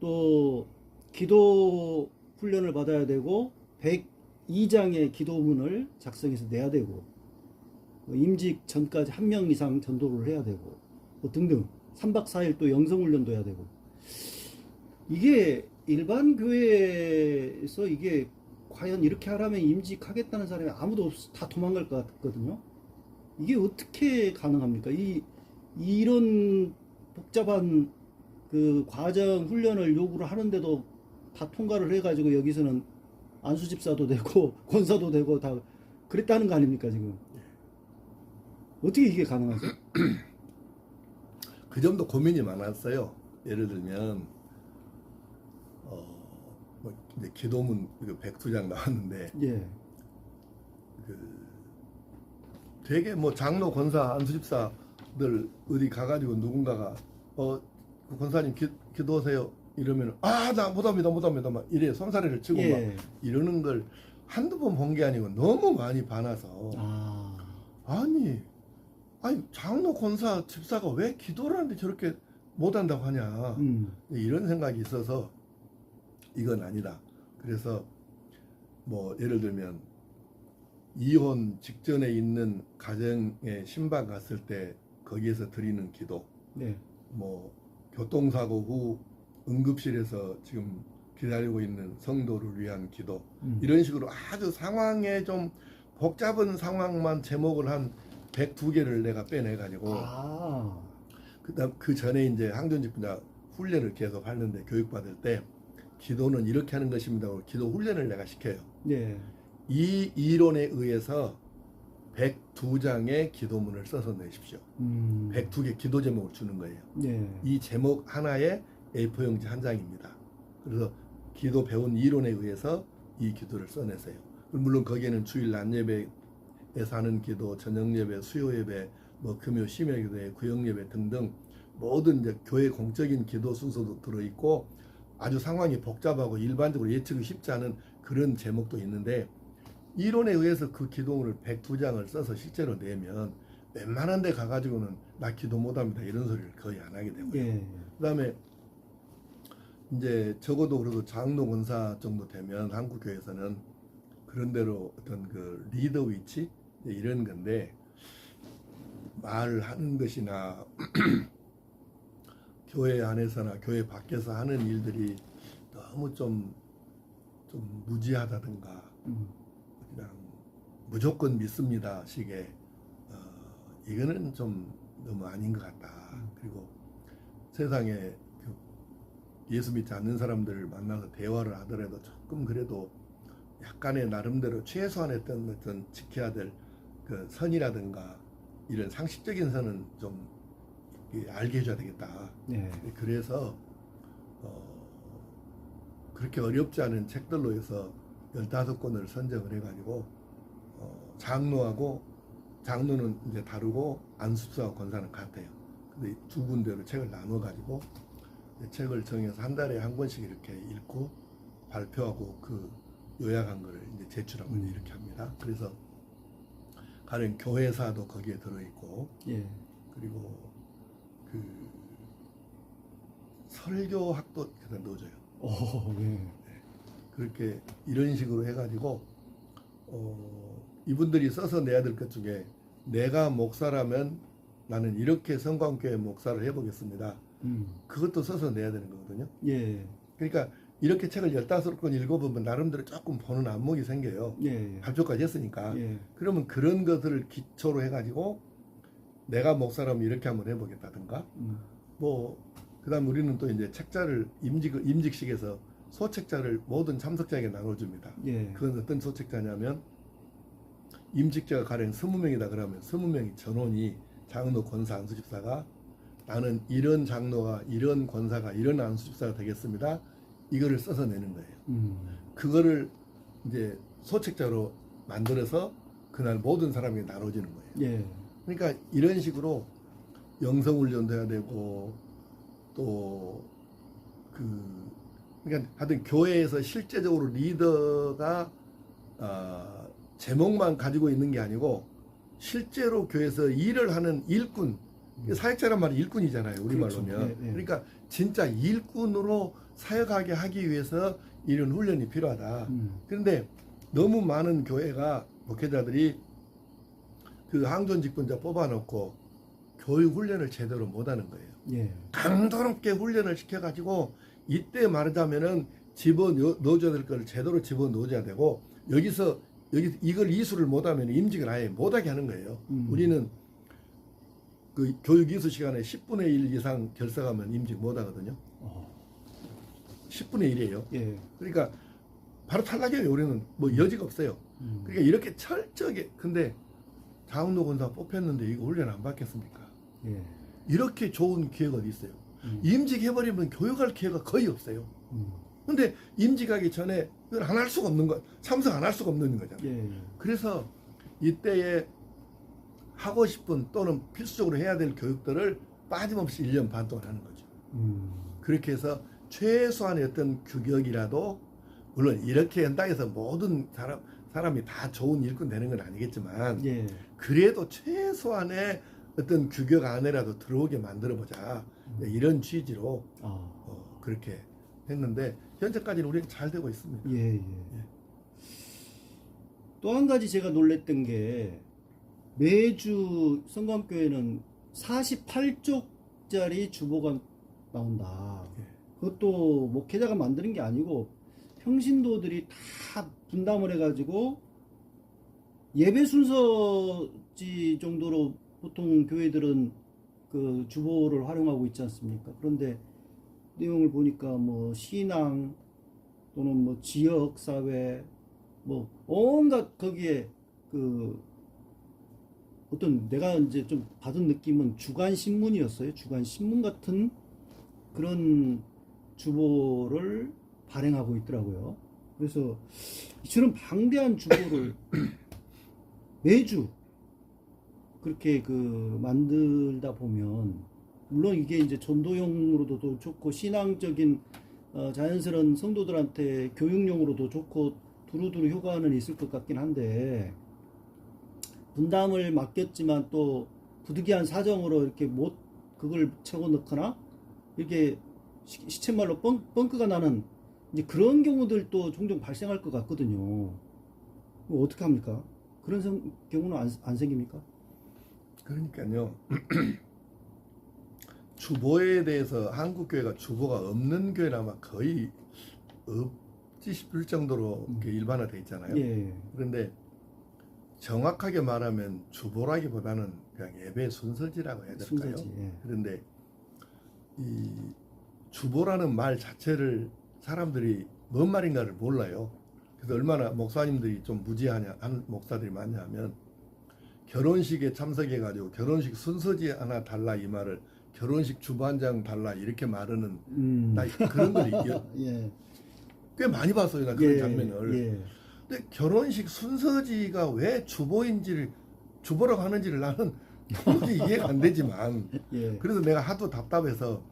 Speaker 1: 또 기도 훈련을 받아야 되고 102장의 기도문을 작성해서 내야 되고, 임직 전까지 1명 이상 전도를 해야 되고, 뭐 등등 3박 4일 또 영성훈련도 해야 되고, 이게 일반 교회에서 이게 과연 이렇게 하라면 임직하겠다는 사람이 아무도 다 도망갈 것 같거든요. 이게 어떻게 가능합니까? 이런 복잡한 그 과정 훈련을 요구를 하는데도 다 통과를 해가지고 여기서는 안수집사도 되고 권사도 되고 다 그랬다는 거 아닙니까 지금? 어떻게 이게 가능하죠?
Speaker 2: 그 점도 고민이 많았어요. 예를 들면 뭐 이제 기도문 그 102장 나왔는데
Speaker 1: 예.
Speaker 2: 그 되게 뭐 장로 권사 안수집사들 어디 가가지고 누군가가 그 권사님 기도하세요 이러면 나 못합니다 막 이래 손사래를 치고
Speaker 1: 예.
Speaker 2: 막 이러는 걸 한두 번 본 게 아니고 너무 많이 봐놔서
Speaker 1: 아.
Speaker 2: 아니 장로 권사 집사가 왜 기도를 하는데 저렇게 못한다고 하냐 이런 생각이 있어서 이건 아니다. 그래서 뭐 예를 들면 이혼 직전에 있는 가정에 신방 갔을 때 거기에서 드리는 기도,
Speaker 1: 네.
Speaker 2: 뭐 교통사고 후 응급실에서 지금 기다리고 있는 성도를 위한 기도, 이런 식으로 아주 상황에 좀 복잡한 상황만 제목을 한 102개를 내가 빼내가지고 그다음 그 전에 이제 항존직분자 훈련을 계속 하는데 교육받을 때 기도는 이렇게 하는 것입니다. 기도 훈련을 내가 시켜요.
Speaker 1: 네.
Speaker 2: 이 이론에 의해서 102장의 기도문을 써서 내십시오. 102개 기도 제목을 주는 거예요.
Speaker 1: 네.
Speaker 2: 이 제목 하나에 A4용지 한 장입니다. 그래서 기도 배운 이론에 의해서 이 기도를 써내세요. 물론 거기에는 주일 낮 예배에서 하는 기도, 저녁 예배, 수요 예배, 뭐 금요 심야 기도회, 구역 예배 등등 모든 이제 교회 공적인 기도 순서도 들어있고 아주 상황이 복잡하고 일반적으로 예측이 쉽지 않은 그런 제목도 있는데 이론에 의해서 그 기도문을 102장을 써서 실제로 내면 웬만한 데 가가지고는 나 기도 못합니다 이런 소리를 거의 안 하게 되고요.
Speaker 1: 예.
Speaker 2: 그 다음에 이제 적어도 그래도 장로 권사 정도 되면 한국교회에서는 그런 대로 어떤 그 리더 위치 이런 건데 말을 하는 것이나 교회 안에서나 교회 밖에서 하는 일들이 너무 좀 무지하다든가 그냥 무조건 믿습니다 식의 이거는 좀 너무 아닌 것 같다. 그리고 세상에 예수 믿지 않는 사람들을 만나서 대화를 하더라도 조금 그래도 약간의 나름대로 최소한의 어떤 지켜야 될 그 선이라든가 이런 상식적인 선은 좀 알게 해줘야 되겠다.
Speaker 1: 네.
Speaker 2: 그래서 그렇게 어렵지 않은 책들로 해서 15권을 선정을 해가지고 장로는 이제 다르고 안수사와 권사는 같아요. 근데 두 군데로 책을 나눠가지고 책을 정해서 한 달에 한 권씩 이렇게 읽고 발표하고 그 요약한 거를 이제 제출하고 이렇게 합니다. 그래서 가령 교회사도 거기에 들어있고,
Speaker 1: 예.
Speaker 2: 그리고 그 설교학도 그다 넣어줘요.
Speaker 1: 예.
Speaker 2: 그렇게 이런 식으로 해가지고 이분들이 써서 내야 될 것 중에 내가 목사라면 나는 이렇게 성광교회 목사를 해보겠습니다. 그것도 써서 내야 되는 거거든요.
Speaker 1: 예.
Speaker 2: 그러니까 이렇게 책을 15권 읽어보면 나름대로 조금 보는 안목이 생겨요.
Speaker 1: 예.
Speaker 2: 발표까지 했으니까.
Speaker 1: 예.
Speaker 2: 그러면 그런 것들을 기초로 해가지고 내가 목사라면 이렇게 한번 해보겠다든가 뭐 그다음 우리는 또 이제 책자를 임직식에서 소책자를 모든 참석자에게 나눠줍니다.
Speaker 1: 예.
Speaker 2: 그건 어떤 소책자냐면 임직자가 가령 20명이다 그러면 20명이 전원이 장로 권사 안수집사가 나는 이런 장로가 이런 권사가 이런 안수집사가 되겠습니다. 이거를 써서 내는 거예요. 그거를 이제 소책자로 만들어서 그날 모든 사람에게 나눠지는 거예요.
Speaker 1: 예.
Speaker 2: 그러니까 이런 식으로 영성훈련도 해야 되고 또 그러니까 하여튼 교회에서 실제적으로 리더가 제목만 가지고 있는 게 아니고 실제로 교회에서 일을 하는 일꾼, 사역자란 말이 일꾼이잖아요. 우리말로면.
Speaker 1: 그렇죠. 예, 예.
Speaker 2: 그러니까 진짜 일꾼으로 사역하게 하기 위해서 이런 훈련이 필요하다. 그런데 너무 많은 교회가 목회자들이 그 항존직분자 뽑아놓고 교육 훈련을 제대로 못하는 거예요.
Speaker 1: 예.
Speaker 2: 강도 높게 훈련을 시켜가지고 이때 말하자면은 집어넣어줘야 될 걸 제대로 집어넣어줘야 되고 여기 이걸 이수를 못하면 임직을 아예 못하게 하는 거예요. 우리는 그 교육 이수 시간에 10분의 1 이상 결석하면 임직 못하거든요. 10분의 1이에요.
Speaker 1: 예.
Speaker 2: 그러니까 바로 탈락이에요. 우리는 뭐 여지가 없어요.
Speaker 1: 음.
Speaker 2: 그러니까 이렇게 철저하게 근데 장흥도 권사 뽑혔는데 이거 훈련 안 받겠습니까?
Speaker 1: 예.
Speaker 2: 이렇게 좋은 기회가 어디 있어요? 임직해버리면 교육할 기회가 거의 없어요.
Speaker 1: 음.
Speaker 2: 근데 임직하기 전에 이걸 안 할 수가 없는 거, 참석 안 할 수가 없는 거잖아요.
Speaker 1: 예.
Speaker 2: 그래서 이때에 하고 싶은 또는 필수적으로 해야 될 교육들을 빠짐없이 1년 반 동안 하는 거죠. 그렇게 해서 최소한의 어떤 규격이라도 물론 이렇게 한다 해서 모든 사람이 다 좋은 일꾼 되는 건 아니겠지만
Speaker 1: 예.
Speaker 2: 그래도 최소한의 어떤 규격 안에라도 들어오게 만들어보자 이런 취지로
Speaker 1: 아.
Speaker 2: 그렇게 했는데 현재까지는 우리는 잘 되고 있습니다.
Speaker 1: 예, 예. 또 한 가지 제가 놀랬던 게 매주 성감교회는 48쪽짜리 주보가 나온다.
Speaker 2: 예.
Speaker 1: 그것도 목회자가 만드는 게 아니고 평신도들이 다 분담을 해가지고 예배 순서지 정도로 보통 교회들은 그 주보를 활용하고 있지 않습니까? 그런데 내용을 보니까 뭐 신앙 또는 뭐 지역 사회 뭐 온갖 거기에 그 어떤 내가 이제 좀 받은 느낌은 주간 신문이었어요. 주간 신문 같은 그런 주보를 발행하고 있더라고요. 그래서 이처럼 방대한 주보를 매주 그렇게 그 만들다 보면 물론 이게 이제 전도용으로도 좋고 신앙적인 자연스러운 성도들한테 교육용으로도 좋고 두루두루 효과는 있을 것 같긴 한데 분담을 맡겼지만 또 부득이한 사정으로 이렇게 못 그걸 채워 넣거나 이렇게 시쳇말로 뻥크가 나는 이제 그런 경우들도 종종 발생할 것 같거든요. 어떻게 합니까? 그런 경우는 안 생깁니까?
Speaker 2: 그러니까요. 주보에 대해서 한국 교회가 주보가 없는 교회는 아마 거의 없지 싶을 정도로 이렇게 일반화되어 있잖아요.
Speaker 1: 예.
Speaker 2: 그런데 정확하게 말하면 주보라기보다는 그냥 예배 순서지라고 해야 될까요?
Speaker 1: 순서지. 예. 그런데
Speaker 2: 이 주보라는 말 자체를 사람들이 뭔 말인가를 몰라요. 그래서 얼마나 목사님들이 좀 무지하냐 한 목사들이 많냐 하면 결혼식에 참석해가지고 결혼식 순서지 하나 달라 이 말을 결혼식 주반장 달라 이렇게 말하는 나 그런 걸
Speaker 1: 예.
Speaker 2: 꽤 많이 봤어요. 나 그런
Speaker 1: 예.
Speaker 2: 장면을.
Speaker 1: 예.
Speaker 2: 근데 결혼식 순서지가 왜 주보인지를 주보라고 하는지를 나는 도무지 이해가 안 되지만
Speaker 1: 예.
Speaker 2: 그래서 내가 하도 답답해서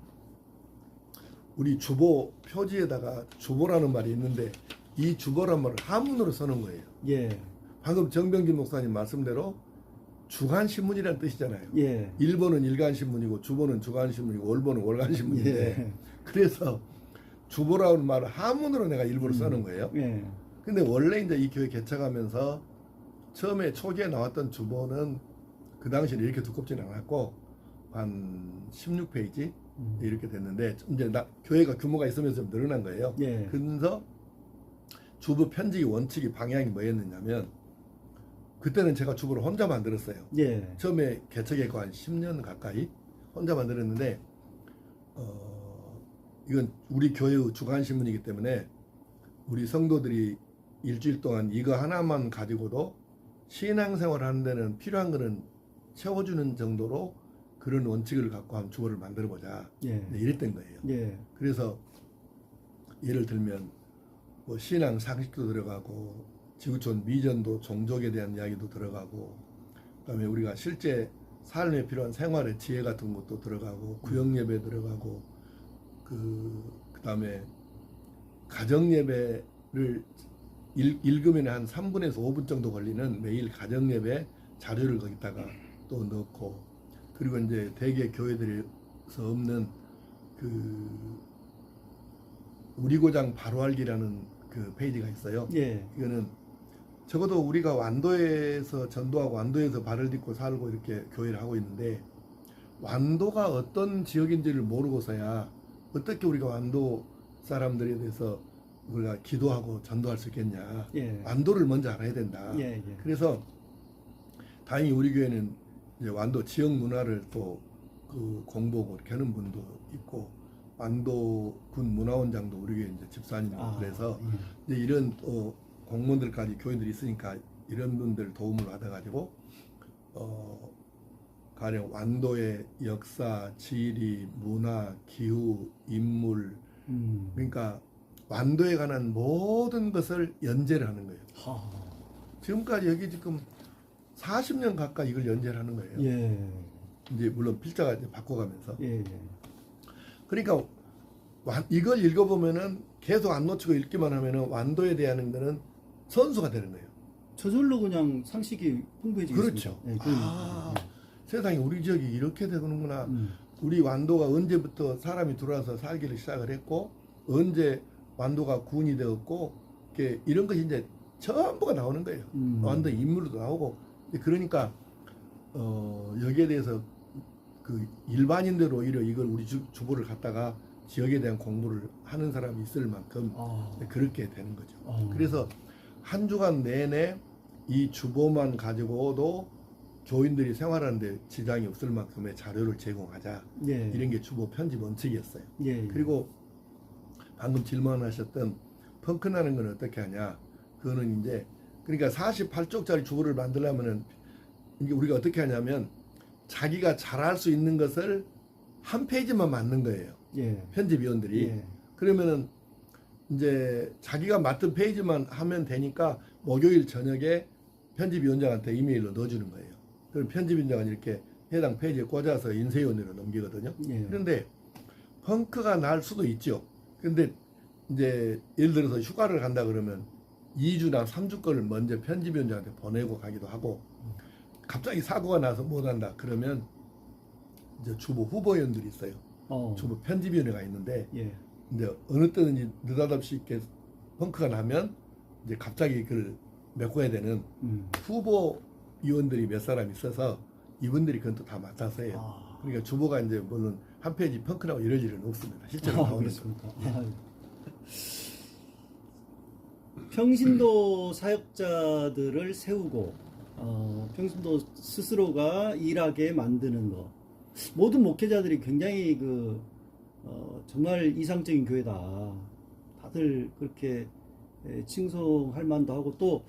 Speaker 2: 우리 주보 표지에다가 주보라는 말이 있는데 이 주보란 말을 한문으로 써놓은 거예요.
Speaker 1: 예.
Speaker 2: 방금 정병진 목사님 말씀대로 주간신문이라는 뜻이잖아요.
Speaker 1: 예.
Speaker 2: 일본은 일간신문이고 주보는 주간신문이고 월보는 월간신문인데
Speaker 1: 예.
Speaker 2: 그래서 주보라는 말을 한문으로 내가 일부러 써놓은 거예요.
Speaker 1: 예.
Speaker 2: 근데 원래 이제 이 교회 개척하면서 처음에 초기에 나왔던 주보는 그 당시에 이렇게 두껍지는 않았고 한 16페이지 이렇게 됐는데 이제 교회가 규모가 있으면서 좀 늘어난 거예요.
Speaker 1: 예.
Speaker 2: 그래서 주보 편집 원칙이 방향이 뭐였느냐면 그때는 제가 주보를 혼자 만들었어요.
Speaker 1: 예.
Speaker 2: 처음에 개척했고 한 10년 가까이 혼자 만들었는데 이건 우리 교회의 주간신문이기 때문에 우리 성도들이 일주일 동안 이거 하나만 가지고도 신앙생활 하는 데는 필요한 거는 채워주는 정도로 그런 원칙을 갖고 한 주보를 만들어보자.
Speaker 1: 예.
Speaker 2: 이랬던 거예요.
Speaker 1: 예.
Speaker 2: 그래서 예를 들면 뭐 신앙 상식도 들어가고 지구촌 미전도 종족에 대한 이야기도 들어가고 그다음에 우리가 실제 삶에 필요한 생활의 지혜 같은 것도 들어가고 구역 예배 들어가고 그다음에 가정 예배를 읽으면 한 3분에서 5분 정도 걸리는 매일 가정 예배 자료를 거기다가 또 넣고 그리고 이제 대개 교회들에서 없는 그 우리 고장 바로 알기라는 그 페이지가 있어요.
Speaker 1: 예.
Speaker 2: 이거는 적어도 우리가 완도에서 전도하고 완도에서 발을 딛고 살고 이렇게 교회를 하고 있는데 완도가 어떤 지역인지를 모르고서야 어떻게 우리가 완도 사람들에 대해서 우리가 기도하고 전도할 수 있겠냐.
Speaker 1: 예.
Speaker 2: 완도를 먼저 알아야 된다.
Speaker 1: 예. 예.
Speaker 2: 그래서 다행히 우리 교회는 이제 완도 지역 문화를 또 그 공부하고 이렇게 하는 분도 있고 완도군 문화원장도 우리 교회 이제 집사님이고
Speaker 1: 아,
Speaker 2: 그래서
Speaker 1: 예.
Speaker 2: 이제 이런 공무원들까지 교인들이 있으니까 이런 분들 도움을 받아가지고 가령 완도의 역사, 지리, 문화, 기후, 인물 그러니까 완도에 관한 모든 것을 연재를 하는 거예요.
Speaker 1: 하.
Speaker 2: 지금까지 여기 지금 40년 가까이 이걸 연재를 하는 거예요.
Speaker 1: 예.
Speaker 2: 이제 물론 필자가 이제 바꿔가면서.
Speaker 1: 예.
Speaker 2: 그러니까 이걸 읽어보면은 계속 안 놓치고 읽기만 하면은 완도에 대한 거는 선수가 되는 거예요.
Speaker 1: 저절로 그냥 상식이 풍부해지겠습니다.
Speaker 2: 그렇죠.
Speaker 1: 예,
Speaker 2: 아, 세상에 우리 지역이 이렇게 되는구나.
Speaker 1: 음.
Speaker 2: 우리 완도가 언제부터 사람이 들어와서 살기를 시작을 했고 언제 완도가 군이 되었고 이런 것이 이제 전부가 나오는 거예요. 완도 인물도 나오고 그러니까 여기에 대해서 그 일반인들 오히려 이걸 우리 주보를 갖다가 지역에 대한 공부를 하는 사람이 있을 만큼 그렇게 되는 거죠. 그래서 한 주간 내내 이 주보만 가지고도 교인들이 생활하는데 지장이 없을 만큼의 자료를 제공하자.
Speaker 1: 예.
Speaker 2: 이런 게 주보 편집 원칙이었어요.
Speaker 1: 예.
Speaker 2: 그리고 방금 질문하셨던 펑크나는 건 어떻게 하냐? 그거는 이제 그러니까 48쪽짜리 주보를 만들려면은 이게 우리가 어떻게 하냐면 자기가 잘할 수 있는 것을 한 페이지만 맞는 거예요.
Speaker 1: 예.
Speaker 2: 편집위원들이.
Speaker 1: 예.
Speaker 2: 그러면은 이제 자기가 맡은 페이지만 하면 되니까 목요일 저녁에 편집위원장한테 이메일로 넣어주는 거예요. 그럼 편집위원장은 이렇게 해당 페이지에 꽂아서 인쇄위원회로 넘기거든요.
Speaker 1: 예.
Speaker 2: 그런데 펑크가 날 수도 있죠. 근데 이제 예를 들어서 휴가를 간다 그러면 2주나 3주 거를 먼저 편집위원장한테 보내고 가기도 하고 갑자기 사고가 나서 못 한다 그러면 이제 주보 후보위원들이 있어요. 주보 편집위원회가 있는데
Speaker 1: 예.
Speaker 2: 이제 어느 때는 이제 느닷없이 이렇게 펑크가 나면 이제 갑자기 그걸 메꿔야 되는 후보위원들이 몇 사람 있어서 이분들이 그건 또 다 맡아서 해요. 그러니까 주보가 이제 물론 한 페이지 펑크나고 이럴 일은 없습니다. 실제로 나오는
Speaker 1: 그렇습니까? 평신도 사역자들을 세우고 평신도 스스로가 일하게 만드는 것. 모든 목회자들이 굉장히 정말 이상적인 교회다. 다들 그렇게 칭송할 만도 하고 또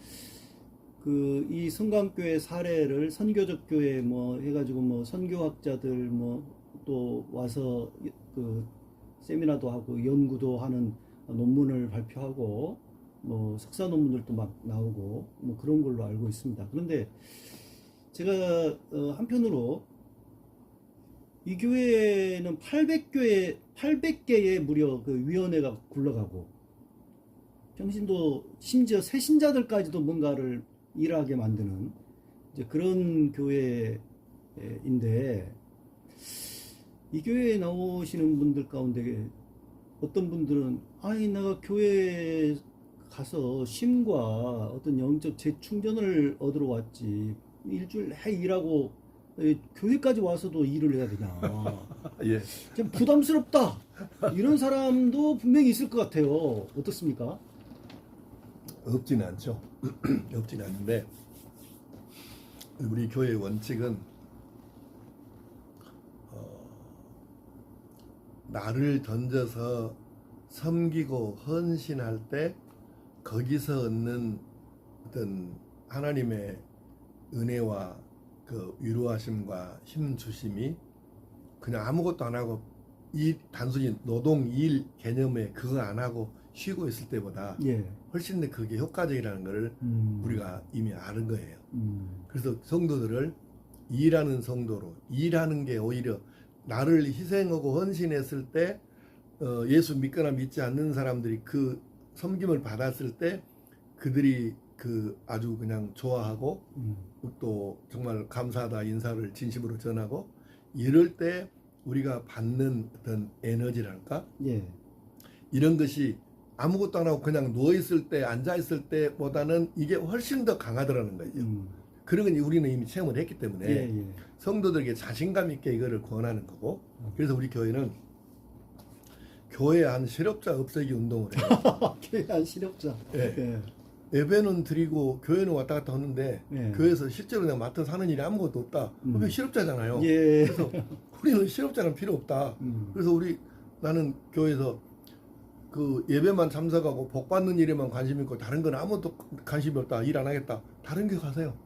Speaker 1: 이 성광교회 사례를 선교적 교회 해가지고 선교학자들 또 와서 세미나도 하고 연구도 하는 논문을 발표하고 석사 논문들도 막 나오고 그런 걸로 알고 있습니다. 그런데 제가 한편으로 이 교회는 800개의 무려 위원회가 굴러가고 평신도 심지어 새신자들까지도 뭔가를 일하게 만드는 이제 그런 교회인데 이 교회에 나오시는 분들 가운데 어떤 분들은 내가 교회에 가서 쉼과 어떤 영적 재충전을 얻으러 왔지 일주일 내 일하고 교회까지 와서도 일을 해야 되냐.
Speaker 2: 예.
Speaker 1: 좀 부담스럽다. 이런 사람도 분명히 있을 것 같아요. 어떻습니까?
Speaker 2: 없지는 않죠. 없지는 않는데 우리 교회의 원칙은 나를 던져서 섬기고 헌신할 때 거기서 얻는 어떤 하나님의 은혜와 그 위로하심과 힘 주심이 그냥 아무것도 안 하고 단순히 노동 일 개념에 그거 안 하고 쉬고 있을 때보다 훨씬 더 그게 효과적이라는 걸 우리가 이미 아는 거예요. 그래서 성도들을 일하는 성도로 일하는 게 오히려 나를 희생하고 헌신했을 때 예수 믿거나 믿지 않는 사람들이 그 섬김을 받았을 때 그들이 아주 그냥 좋아하고 또 정말 감사하다 인사를 진심으로 전하고 이럴 때 우리가 받는 어떤 에너지랄까 이런 것이 아무것도 안 하고 그냥 누워있을 때 앉아있을 때보다는 이게 훨씬 더 강하더라는 거죠. 그런 건 우리는 이미 체험을 했기 때문에 성도들에게 자신감 있게 이거를 권하는 거고 그래서 우리 교회는 교회 안 실업자 없애기 운동을 해요.
Speaker 1: 교회 안 실업자.
Speaker 2: 예배는 드리고 교회는 왔다 갔다 하는데 교회에서 실제로 내가 맡아 사는 일이 아무것도 없다. 그러면 실업자잖아요. 그래서 우리는 실업자는 필요 없다. 그래서 우리 나는 교회에서 그 예배만 참석하고 복 받는 일에만 관심 있고 다른 건 아무것도 관심이 없다, 일 안 하겠다, 다른 교회 가세요.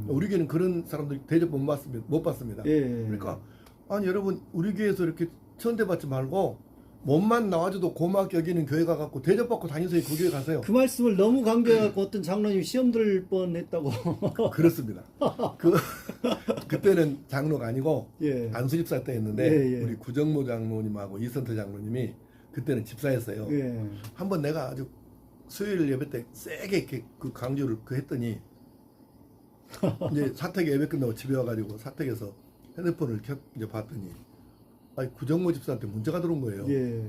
Speaker 2: 우리 교회는 그런 사람들 대접 못 받습니다.
Speaker 1: 예.
Speaker 2: 그러니까 아니 여러분, 우리 교회에서 이렇게 천대받지 말고 몸만 나와줘도 고맙게 여기는 교회 가갖고 대접받고 다니세요. 그 교회 가세요.
Speaker 1: 그 말씀을 너무 강조해갖고 어떤 장로님 시험 들 뻔했다고.
Speaker 2: 그렇습니다. 그때는 장로가 아니고
Speaker 1: 예.
Speaker 2: 안수집사 때 했는데
Speaker 1: 예, 예.
Speaker 2: 우리 구정모 장로님하고 이선태 장로님이 그때는 집사였어요.
Speaker 1: 예.
Speaker 2: 한번 내가 아주 수요일 예배 때 세게 이렇게 그 강조를 했더니 이제 사택 예배 끝나고 집에 와가지고 사택에서 핸드폰을 이제 봤더니 아니 구정모 집사한테 문자가 들어온 거예요.
Speaker 1: 예.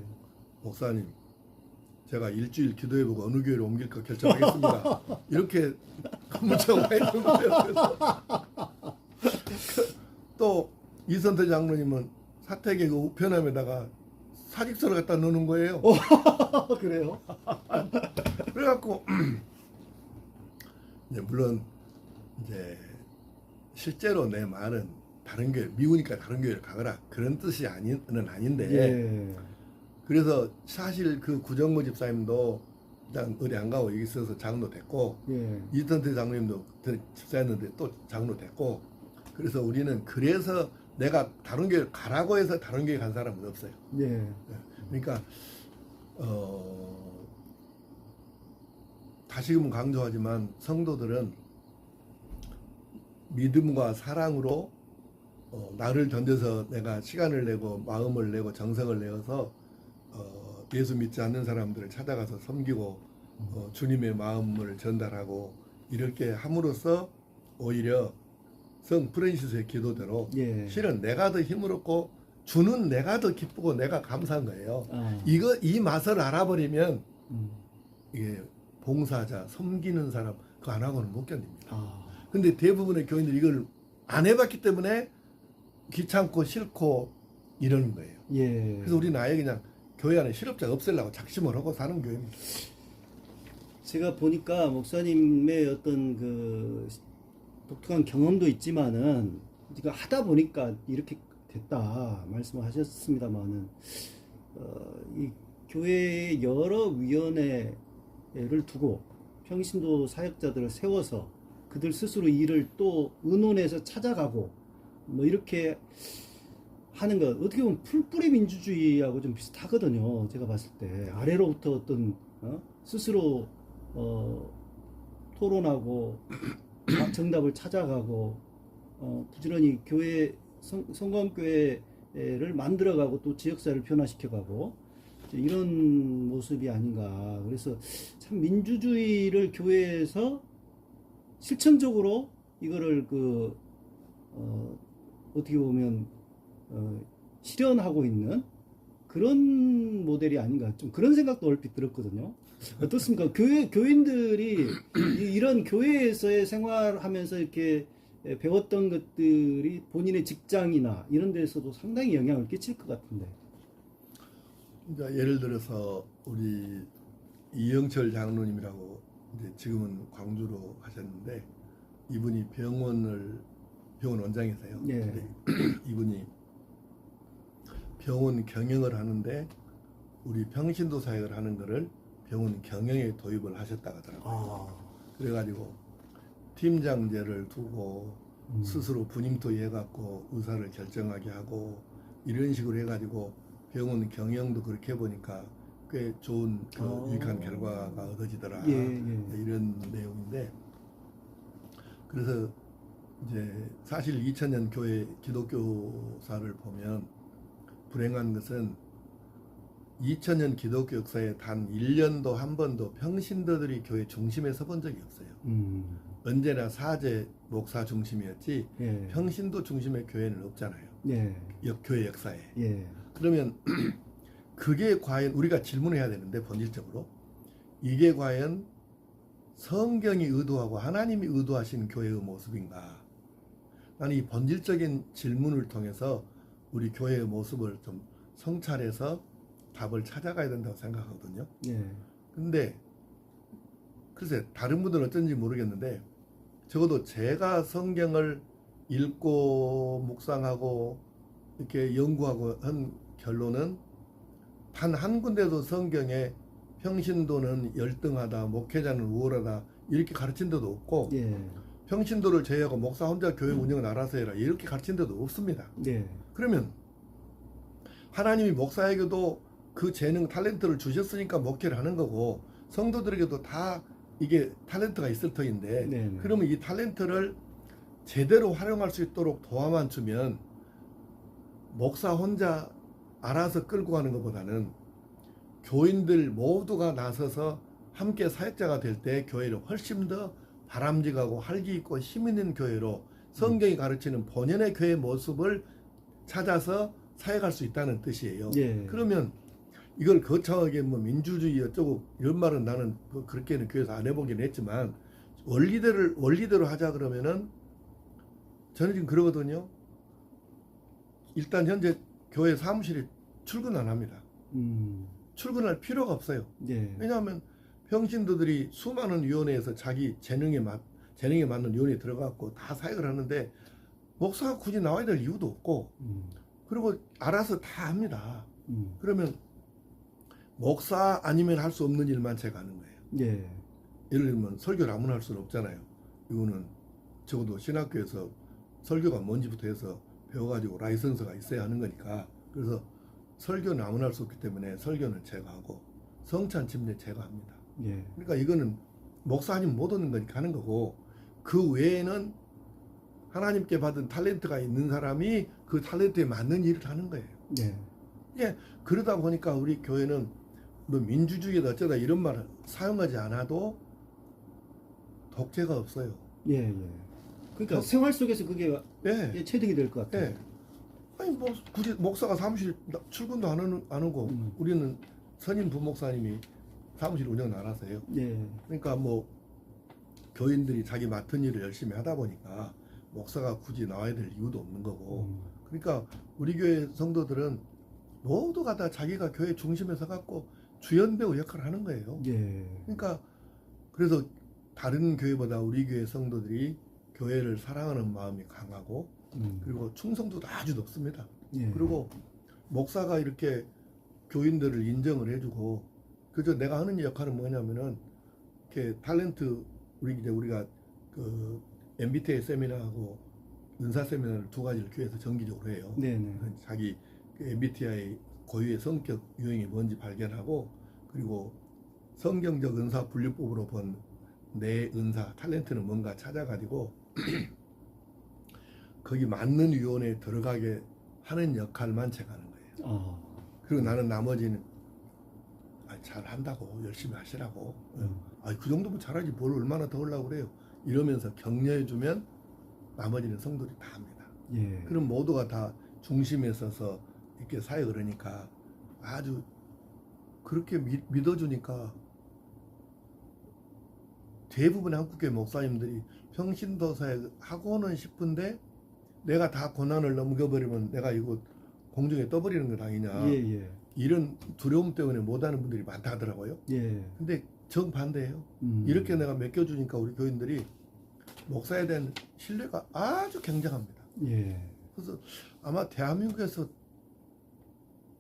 Speaker 2: 목사님, 제가 일주일 기도해보고 어느 교회로 옮길까 결정하겠습니다. 이렇게 문자가 와 있는 거예요. 그래서 또 이선태 장로님은 사택의 그 우편함에다가 사직서를 갖다 넣는 거예요.
Speaker 1: 그래요?
Speaker 2: 그래갖고 이제 물론 이제 실제로 내 말은 다른 교회 미우니까 다른 교회를 가거라 그런 뜻이 아닌데
Speaker 1: 예.
Speaker 2: 그래서 사실 그 구정모 집사님도 그냥 어디 안 가고 여기 있어서 장로 됐고
Speaker 1: 예.
Speaker 2: 이선태 장로님도 집사였는데 또 장로 됐고 그래서 우리는 그래서 내가 다른 교회 가라고 해서 다른 교회 간 사람은 없어요.
Speaker 1: 예.
Speaker 2: 그러니까 다시금 강조하지만 성도들은 믿음과 사랑으로 나를 던져서 내가 시간을 내고 마음을 내고 정성을 내어서 예수 믿지 않는 사람들을 찾아가서 섬기고 주님의 마음을 전달하고 이렇게 함으로써 오히려 성 프란시스의 기도대로
Speaker 1: 예.
Speaker 2: 실은 내가 더 힘을 얻고 주는 내가 더 기쁘고 내가 감사한 거예요.
Speaker 1: 아.
Speaker 2: 이 맛을 알아버리면
Speaker 1: 음.
Speaker 2: 이게 봉사자, 섬기는 사람 그거 안 하고는 못 견딥니다.
Speaker 1: 아.
Speaker 2: 근데 대부분의 교인들이 이걸 안 해봤기 때문에 귀찮고 싫고 이러는 거예요.
Speaker 1: 예.
Speaker 2: 그래서 우리는 아예 그냥 교회 안에 실업자 없애려고 작심을 하고 사는 교회입니다.
Speaker 1: 제가 보니까 목사님의 어떤 그 독특한 경험도 있지만은 이거 하다 보니까 이렇게 됐다 말씀을 하셨습니다만은 이 교회의 여러 위원회를 두고 평신도 사역자들을 세워서 그들 스스로 일을 또 의논해서 찾아가고 뭐 이렇게 하는 것 어떻게 보면 풀뿌리 민주주의하고 좀 비슷하거든요. 제가 봤을 때 아래로부터 어떤 스스로 토론하고 정답을 찾아가고 부지런히 교회 성광교회를 만들어가고 또 지역사회를 변화시켜가고 이런 모습이 아닌가. 그래서 참 민주주의를 교회에서 실천적으로 이거를 어떻게 보면 실현하고 있는 그런 모델이 아닌가. 좀 그런 생각도 얼핏 들었거든요. 어떻습니까? 교인들이 이런 교회에서의 생활하면서 이렇게 배웠던 것들이 본인의 직장이나 이런 데서도 상당히 영향을 끼칠 것 같은데.
Speaker 2: 그러니까 예를 들어서 우리 이영철 장로님이라고 이제 지금은 광주로 하셨는데 이분이 병원 원장이세요.
Speaker 1: 예.
Speaker 2: 근데 이분이 병원 경영을 하는데 우리 평신도 사역을 하는 거를 병원 경영에 도입을 하셨다고 하더라고요. 그래가지고 팀장제를 두고 스스로 분임토 해갖고 의사를 결정하게 하고 이런 식으로 해가지고 병원 경영도 그렇게 해보니까 꽤 좋은 유익한 결과가 얻어지더라.
Speaker 1: 예, 예.
Speaker 2: 이런 내용인데 그래서 이제 사실 2000년 교회 기독교사를 보면 불행한 것은 2000년 기독교 역사에 단 1년도 한 번도 평신도들이 교회 중심에 서본 적이 없어요. 언제나 사제 목사 중심이었지
Speaker 1: 예.
Speaker 2: 평신도 중심의 교회는 없잖아요.
Speaker 1: 예.
Speaker 2: 교회 역사에.
Speaker 1: 예.
Speaker 2: 그러면 그게 과연 우리가 질문해야 되는데 본질적으로 이게 과연 성경이 의도하고 하나님이 의도하신 교회의 모습인가? 나는 이 본질적인 질문을 통해서 우리 교회의 모습을 좀 성찰해서 답을 찾아가야 된다고 생각하거든요.
Speaker 1: 예.
Speaker 2: 근데 글쎄 다른 분들은 어쩐지 모르겠는데 적어도 제가 성경을 읽고 묵상하고 이렇게 연구하고 한 결론은 단 한 군데도 성경에 평신도는 열등하다, 목회자는 우월하다 이렇게 가르친 데도 없고
Speaker 1: 예.
Speaker 2: 평신도를 제외하고 목사 혼자 교회 운영을 알아서 해라 이렇게 가르친 데도 없습니다.
Speaker 1: 네.
Speaker 2: 그러면 하나님이 목사에게도 그 재능 탤런트를 주셨으니까 목회를 하는 거고 성도들에게도 다 이게 탤런트가 있을 터인데
Speaker 1: 네.
Speaker 2: 그러면 이 탤런트를 제대로 활용할 수 있도록 도와만 주면 목사 혼자 알아서 끌고 가는 것보다는 교인들 모두가 나서서 함께 사역자가 될 때 교회를 훨씬 더 바람직하고 활기 있고 힘 있는 교회로 성경이 가르치는 본연의 교회 모습을 찾아서 사역할 수 있다는 뜻이에요.
Speaker 1: 예.
Speaker 2: 그러면 이걸 거창하게 뭐 민주주의 어쩌고 이런 말은 나는 그렇게는 교회에서 안 해보긴 했지만 원리대로 하자 그러면은 저는 지금 그러거든요. 일단 현재 교회 사무실에 출근 안 합니다. 출근할 필요가 없어요.
Speaker 1: 예.
Speaker 2: 왜냐하면 평신도들이 수많은 위원회에서 자기 재능에 맞는 위원회에 들어갔고 다 사역을 하는데 목사가 굳이 나와야 될 이유도 없고 그리고 알아서 다 합니다. 그러면 목사 아니면 할 수 없는 일만 제가 하는 거예요.
Speaker 1: 예.
Speaker 2: 예를 들면 설교를 아무나 할 수는 없잖아요. 이거는 적어도 신학교에서 설교가 뭔지부터 해서 배워가지고 라이선스가 있어야 하는 거니까 그래서 설교는 아무나 할 수 없기 때문에 설교는 제가 하고 성찬 침례 제가 합니다.
Speaker 1: 예.
Speaker 2: 그러니까 이거는 목사 아니면 못 얻는 거니까 하는 거고 그 외에는 하나님께 받은 탤런트가 있는 사람이 그 탤런트에 맞는 일을 하는 거예요.
Speaker 1: 예.
Speaker 2: 예, 그러다 보니까 우리 교회는 뭐 민주주의다 어쩌다 이런 말을 사용하지 않아도 독재가 없어요.
Speaker 1: 예. 예. 그러니까 생활 속에서 그게
Speaker 2: 예,
Speaker 1: 체득이 될 것 같아요.
Speaker 2: 예. 아니 뭐 굳이 목사가 사무실 출근도 안 하고 우리는 선임 부목사님이 사무실 운영을 알아서 해요.
Speaker 1: 예.
Speaker 2: 그러니까 뭐 교인들이 자기 맡은 일을 열심히 하다 보니까 목사가 굳이 나와야 될 이유도 없는 거고 그러니까 우리 교회 성도들은 모두가 다 자기가 교회 중심에 서갖고 주연배우 역할을 하는 거예요.
Speaker 1: 예.
Speaker 2: 그러니까 그래서 다른 교회보다 우리 교회 성도들이 교회를 사랑하는 마음이 강하고 그리고 충성도도 아주 높습니다.
Speaker 1: 예.
Speaker 2: 그리고 목사가 이렇게 교인들을 인정을 해주고 그저 내가 하는 역할은 뭐냐면은 이렇게 탤런트 우리가 그 MBTI 세미나하고 은사 세미나를 두 가지를 교회에서 정기적으로 해요.
Speaker 1: 네네.
Speaker 2: 자기 그 MBTI 고유의 성격 유형이 뭔지 발견하고 그리고 성경적 은사 분류법으로 본 내 은사 탤런트는 뭔가 찾아가지고 거기 맞는 위원회에 들어가게 하는 역할만 제가 하는 거예요. 그리고 나는 나머지는 잘 한다고 열심히 하시라고 그 정도면 잘하지 뭘 얼마나 더 하려고 그래요 이러면서 격려해주면 나머지는 성도들이 다 합니다.
Speaker 1: 예.
Speaker 2: 그럼 모두가 다 중심에 서서 이렇게 사역을 하니까 아주 그렇게 믿어주니까 대부분 한국교회 목사님들이 평신도 사역 하고는 싶은데 내가 다 고난을 넘겨버리면 내가 이거 공중에 떠버리는 것 아니냐
Speaker 1: 예.
Speaker 2: 이런 두려움 때문에 못하는 분들이 많다 하더라고요.
Speaker 1: 예.
Speaker 2: 근데 정반대예요. 이렇게 내가 맡겨주니까 우리 교인들이 목사에 대한 신뢰가 아주 굉장합니다.
Speaker 1: 예.
Speaker 2: 그래서 아마 대한민국에서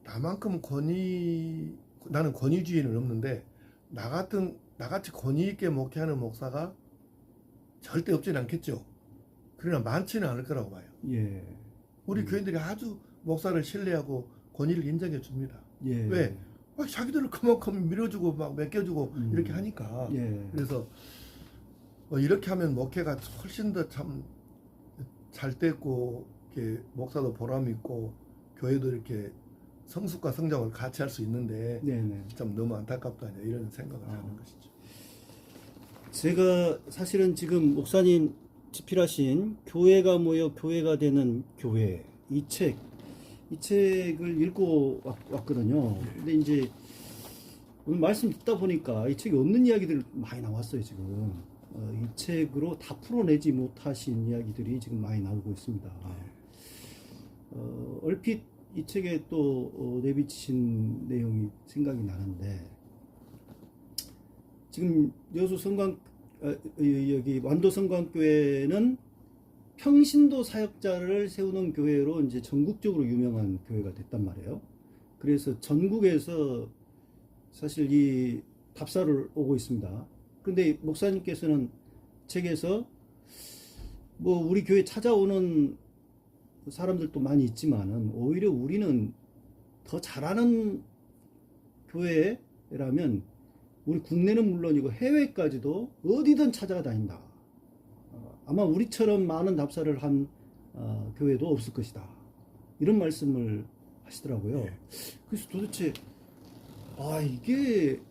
Speaker 2: 나만큼 나는 권위주의는 없는데 나같이 권위 있게 목회하는 목사가 절대 없지는 않겠죠. 그러나 많지는 않을 거라고 봐요.
Speaker 1: 예.
Speaker 2: 우리 교인들이 아주 목사를 신뢰하고 권위를 인정해 줍니다.
Speaker 1: 예.
Speaker 2: 왜? 자기들을 그만큼 밀어주고 막 맡겨주고 이렇게 하니까.
Speaker 1: 예.
Speaker 2: 그래서 이렇게 하면 목회가 훨씬 더 참 잘 됐고 이렇게 목사도 보람 있고 교회도 이렇게 성숙과 성장을 같이 할 수 있는데
Speaker 1: 네네.
Speaker 2: 참 너무 안타깝다 이런 생각을 하는 것이죠.
Speaker 1: 제가 사실은 지금 목사님 집필하신 교회가 모여 교회가 되는 교회 이 책을 읽고 왔거든요. 근데 이제 오늘 말씀 듣다 보니까 이 책에 없는 이야기들 많이 나왔어요 지금. 이 책으로 다 풀어내지 못하신 이야기들이 지금 많이 나오고 있습니다. 얼핏 이 책에 또 내비치신 내용이 생각이 나는데 지금 여수 여기 완도 성광교회는 평신도 사역자를 세우는 교회로 이제 전국적으로 유명한 교회가 됐단 말이에요. 그래서 전국에서 사실 이 답사를 오고 있습니다. 그런데 목사님께서는 책에서 뭐 우리 교회 찾아오는 사람들도 많이 있지만은 오히려 우리는 더 잘하는 교회라면 우리 국내는 물론이고 해외까지도 어디든 찾아가 다닌다. 아마 우리처럼 많은 답사를 한 교회도 없을 것이다. 이런 말씀을 하시더라고요.
Speaker 2: 예.
Speaker 1: 그래서 도대체 이게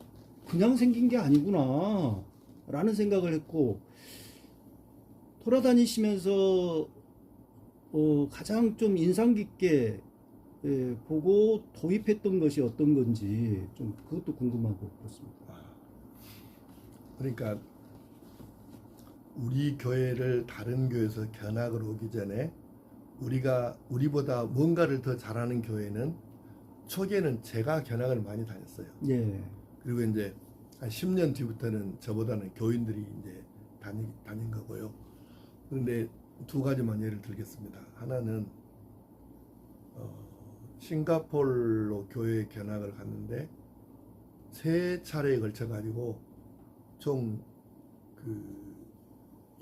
Speaker 1: 그냥 생긴 게 아니구나 라는 생각을 했고, 돌아다니시면서 가장 좀 인상 깊게 보고 도입했던 것이 어떤 건지 좀 그것도 궁금하고 그렇습니다.
Speaker 2: 그러니까 우리 교회를 다른 교회에서 견학을 오기 전에 우리보다 뭔가를 더 잘하는 교회는 초기에는 제가 견학을 많이 다녔어요.
Speaker 1: 예.
Speaker 2: 그리고 이제 한 10년 뒤부터는 저보다는 교인들이 이제 다닌 거고요. 그런데 두 가지만 예를 들겠습니다. 하나는 싱가포르로 교회 견학을 갔는데 3차례에 걸쳐 가지고 총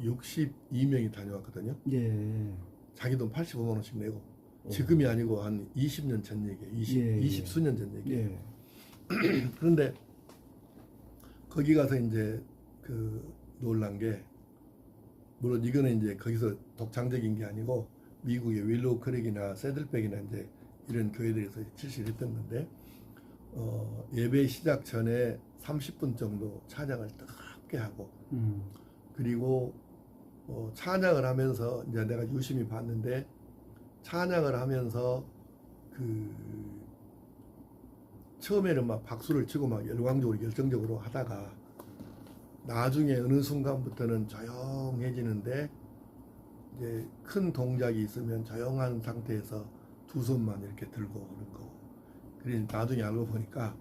Speaker 2: 62명이 다녀왔거든요.
Speaker 1: 예.
Speaker 2: 자기 돈 85만 원씩 내고.
Speaker 1: 오.
Speaker 2: 지금이 아니고 한 20년 전 얘기예요. 20 수년 전 얘기예요.
Speaker 1: 예.
Speaker 2: 그런데 거기 가서 이제 놀란 게, 물론 이거는 이제 거기서 독창적인 게 아니고 미국의 윌로우 크릭이나 새들백이나 이제 이런 교회들에서 실시를 했던 건데, 예배 시작 전에 30분 정도 찬양을 뜨겁게 하고, 그리고 찬양을 하면서 이제 내가 유심히 봤는데, 찬양을 하면서 처음에는 막 박수를 치고 막 열정적으로 하다가 나중에 어느 순간부터는 조용해지는데, 이제 큰 동작이 있으면 조용한 상태에서 두 손만 이렇게 들고 오는 거. 그래서 나중에 알고 보니까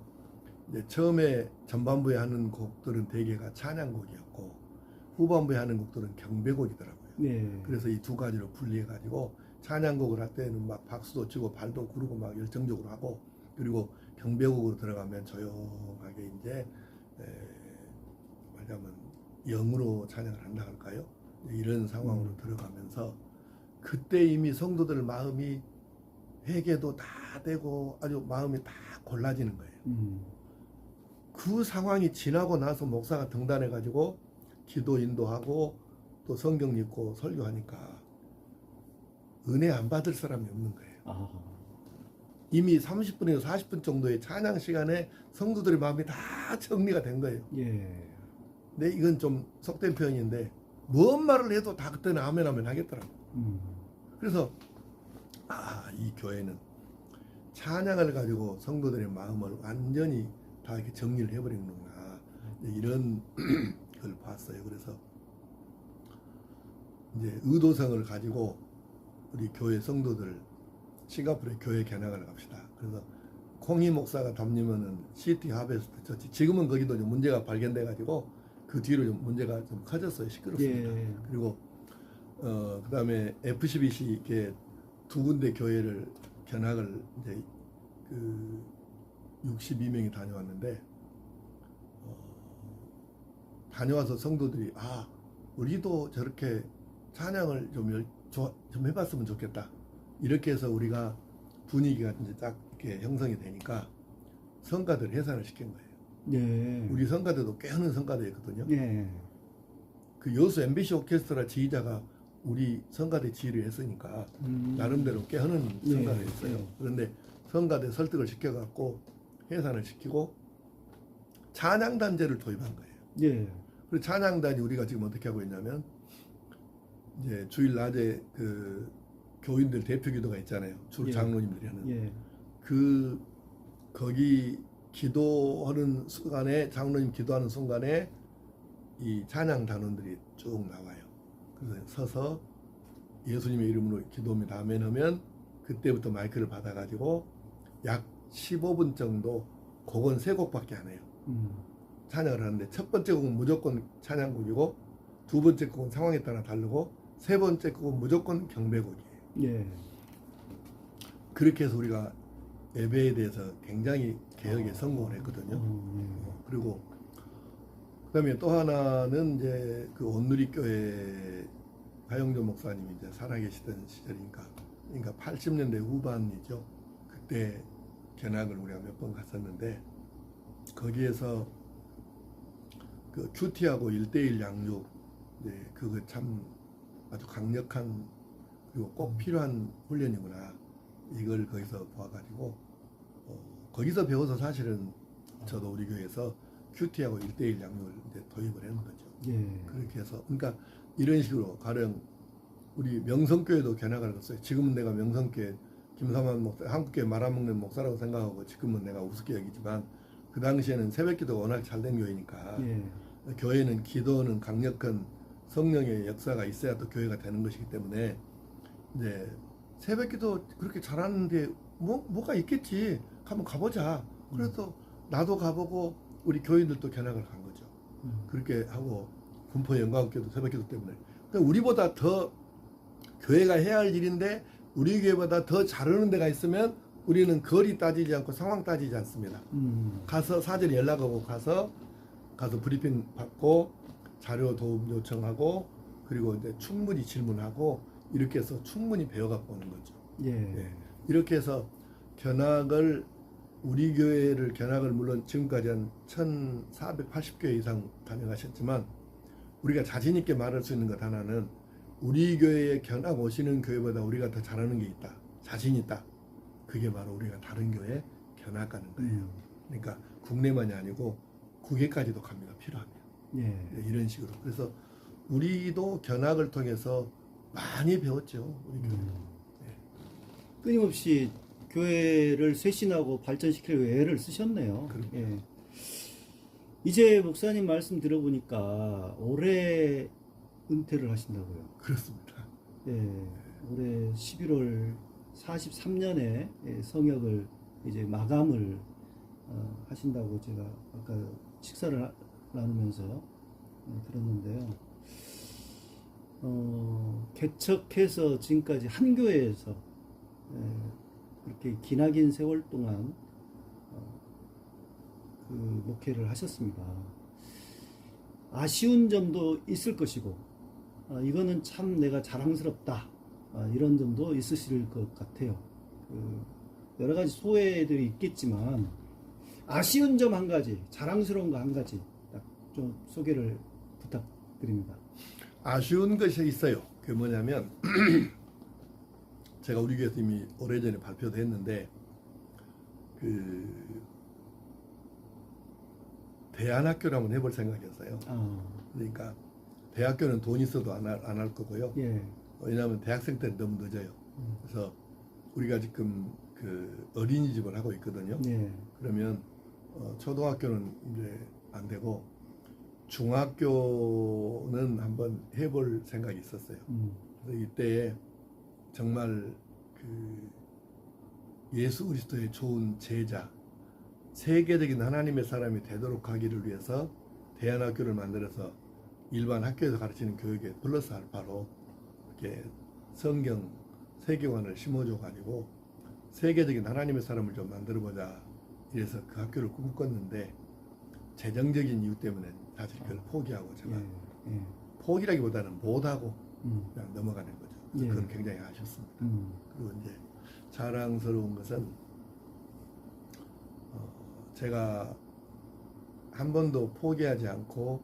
Speaker 2: 이제 처음에 전반부에 하는 곡들은 대개가 찬양곡이었고 후반부에 하는 곡들은 경배곡이더라고요.
Speaker 1: 네.
Speaker 2: 그래서 이 두 가지로 분리해가지고 찬양곡을 할 때는 막 박수도 치고 발도 구르고 막 열정적으로 하고, 그리고 경배곡으로 들어가면 조용하게 이제 말하자면 영으로 찬양을 한다 할까요? 이런 상황으로 들어가면서 그때 이미 성도들 마음이 회개도 다 되고 아주 마음이 다 골라지는 거예요. 그 상황이 지나고 나서 목사가 등단해 가지고 기도 인도하고 또 성경 읽고 설교하니까 은혜 안 받을 사람이 없는 거예요. 이미 30분에서 40분 정도의 찬양 시간에 성도들의 마음이 다 정리가 된 거예요.
Speaker 1: 예.
Speaker 2: 근데 이건 좀 속된 표현인데 뭔 말을 해도 다 그때는 아멘 아멘 하겠더라고요. 그래서 이 교회는 찬양을 가지고 성도들의 마음을 완전히 다 이렇게 정리를 해버리는구나, 이런 걸 봤어요. 그래서 이제 의도성을 가지고 우리 교회 성도들 싱가포르에 교회 견학을 갑시다. 그래서 콩희 목사가 담임하는 시티 하베스트 처치, 지금은 거기도 좀 문제가 발견돼 가지고 그 뒤로 좀 문제가 좀 커졌어요. 시끄럽습니다.
Speaker 1: 예.
Speaker 2: 그리고 그다음에 FCBC 이렇게 두 군데 교회를 견학을 이제 62명이 다녀왔는데, 다녀와서 성도들이 우리도 저렇게 찬양을 좀 해봤으면 좋겠다, 이렇게 해서 우리가 분위기가 이제 딱 이렇게 형성이 되니까 성가들 해산을 시킨 거예요.
Speaker 1: 네.
Speaker 2: 우리 성가대도 꽤 하는 성가대였거든요.
Speaker 1: 예.
Speaker 2: 그 여수 MBC 오케스트라 지휘자가 우리 성가대 지휘를 했으니까 나름대로 꽤 하는 성가대였어요.
Speaker 1: 예.
Speaker 2: 그런데 성가대 설득을 시켜갖고 해산을 시키고 찬양단제를 도입한 거예요.
Speaker 1: 예.
Speaker 2: 그리고 찬양단이 우리가 지금 어떻게 하고 있냐면, 이제 주일 낮에 그 교인들 대표 기도가 있잖아요. 주로
Speaker 1: 예.
Speaker 2: 장로님들이 하는.
Speaker 1: 예.
Speaker 2: 거기 기도하는 순간에, 장로님 기도하는 순간에 이 찬양 단원들이 쭉 나와요. 그래서 서서 예수님의 이름으로 기도합니다 아멘 하면 그때부터 마이크를 받아가지고 약 15분 정도, 곡은 3곡밖에 안 해요. 찬양을 하는데 첫 번째 곡은 무조건 찬양곡이고, 두 번째 곡은 상황에 따라 다르고, 세 번째 곡은 무조건 경배곡이에요.
Speaker 1: 예.
Speaker 2: 그렇게 해서 우리가 예배에 대해서 굉장히 개혁에 성공을 했거든요. 그리고 그다음에 또 하나는 이제 그 온누리교회 하영조 목사님이 이제 살아계시던 시절이니까, 그러니까 80년대 후반이죠. 그때 견학을 우리가 몇 번 갔었는데, 거기에서 그 큐티하고 1대1 양육, 그거 참 아주 강력한 그리고 꼭 필요한 훈련이구나, 이걸 거기서 보아가지고 거기서 배워서 사실은 저도 우리 교회에서 큐티하고 1대1 양육을 이제 도입을 했는 거죠.
Speaker 1: 예.
Speaker 2: 그렇게 해서, 그러니까 이런 식으로 가령 우리 명성교회도 견학을 갔어요. 지금은 내가 명성교회 김삼환 목사, 한국교회 말아먹는 목사라고 생각하고 지금은 내가 우습게 여기지만, 그 당시에는 새벽기도가 워낙 잘 된 교회니까
Speaker 1: 예.
Speaker 2: 교회는 기도는 강력한 성령의 역사가 있어야 또 교회가 되는 것이기 때문에, 이제 새벽기도 그렇게 잘하는데 뭐가 있겠지, 한번 가보자. 그래서 나도 가보고 우리 교인들도 견학을 간 거죠. 그렇게 하고 군포 영광교회도 새벽기도 때문에, 그러니까 우리보다 더 교회가 해야 할 일인데 우리 교회보다 더 잘하는 데가 있으면 우리는 거리 따지지 않고 상황 따지지 않습니다. 가서 사전에 연락하고 가서 브리핑 받고 자료 도움 요청하고, 그리고 이제 충분히 질문하고, 이렇게 해서 충분히 배워갖고 오는 거죠.
Speaker 1: 예.
Speaker 2: 네. 이렇게 해서 견학을, 우리 교회를 견학을 물론 지금까지 한 1480교회 이상 다녀가셨지만, 우리가 자신 있게 말할 수 있는 것 하나는, 우리 교회에 견학 오시는 교회보다 우리가 더 잘하는 게 있다, 자신 있다. 그게 바로 우리가 다른 교회에 견학 가는 거예요. 그러니까 국내만이 아니고 국외까지도 갑니다, 필요하면.
Speaker 1: 예.
Speaker 2: 이런 식으로. 그래서 우리도 견학을 통해서 많이 배웠죠, 우리 교회.
Speaker 1: 끊임없이 교회를 쇄신하고 발전시킬 애를 쓰셨네요.
Speaker 2: 그럼요.
Speaker 1: 예. 이제 목사님 말씀 들어보니까 올해 은퇴를 하신다고요.
Speaker 2: 그렇습니다.
Speaker 1: 예. 올해 11월 43년에 성역을 이제 마감을 하신다고 제가 아까 식사를 나누면서 들었는데요. 개척해서 지금까지 한 교회에서 그렇게 기나긴 세월 동안 그 목회를 하셨습니다. 아쉬운 점도 있을 것이고, 이거는 참 내가 자랑스럽다, 이런 점도 있으실 것 같아요. 여러 가지 소회들이 있겠지만 아쉬운 점 한 가지, 자랑스러운 거 한 가지 딱 좀 소개를 부탁드립니다.
Speaker 2: 아쉬운 것이 있어요. 그게 뭐냐면 제가 우리 교회에서 이미 오래전에 발표도 했는데, 그 대안학교를 한번 해볼 생각이었어요. 그러니까 대학교는 돈 있어도 안 할 거고요.
Speaker 1: 예.
Speaker 2: 왜냐하면 대학생 때는 너무 늦어요. 그래서 우리가 지금 그 어린이집을 하고 있거든요.
Speaker 1: 예.
Speaker 2: 그러면 초등학교는 이제 안 되고 중학교는 한번 해볼 생각이 있었어요. 그래서 이때 정말 그 예수 그리스도의 좋은 제자, 세계적인 하나님의 사람이 되도록 하기를 위해서 대안학교를 만들어서 일반 학교에서 가르치는 교육에 플러스 알파로 이렇게 성경 세계관을 심어줘 가지고 세계적인 하나님의 사람을 좀 만들어보자, 이래서 그 학교를 꿈꿨는데 재정적인 이유 때문에 사실 그걸 포기하고 제가 포기라기보다는 못하고 그냥 넘어가는 거죠. 그래서 그건 굉장히 아쉽습니다. 그리고 이제 자랑스러운 것은 제가 한 번도 포기하지 않고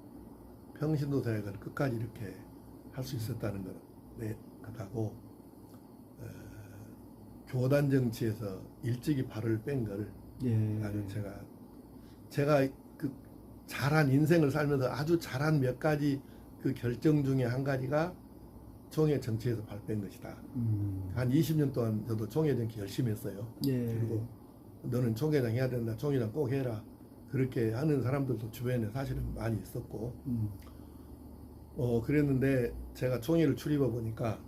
Speaker 2: 평신도 사역을 끝까지 이렇게 할 수 있었다는 것하고, 교단 정치에서 일찍이 발을 뺀 걸 아주 제가 그 잘한 인생을 살면서 아주 잘한 몇 가지 그 결정 중에 한 가지가 총회 정치에서 발 뺀 것이다. 한 20년 동안 저도 총회 정치 열심히 했어요. 그리고 너는 총회장 해야 된다, 총회장 꼭 해라, 그렇게 하는 사람들도 주변에 사실은 많이 있었고, 그랬는데 제가 총회를 출입해 보니까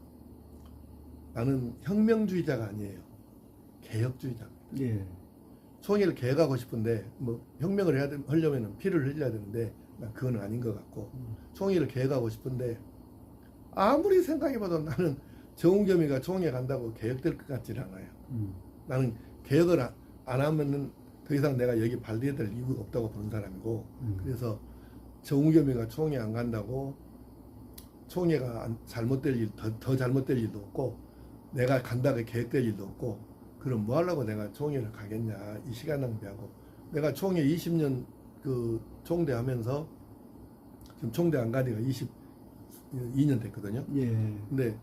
Speaker 2: 나는 혁명주의자가 아니에요. 개혁주의자입니다. 총회를 개혁하고 싶은데 뭐 혁명을 하려면 피를 흘려야 되는데 난 그건 아닌 것 같고, 총회를 개혁하고 싶은데 아무리 생각해봐도 나는 정우겸이가 총회 간다고 개혁될 것 같지는 않아요. 나는 개혁을 안 하면은 더 이상 내가 여기 발대야 될 이유가 없다고 보는 사람이고, 그래서 정우겸이가 총회 안 간다고 총회가 잘못될 일, 더 잘못될 일도 없고, 내가 간다고 계획될 일도 없고, 그럼 뭐 하려고 내가 총회를 가겠냐, 이 시간 낭비하고. 내가 총회 20년 그 총대 하면서, 지금 총대 안 가니까 22년 됐거든요.
Speaker 1: 예.
Speaker 2: 근데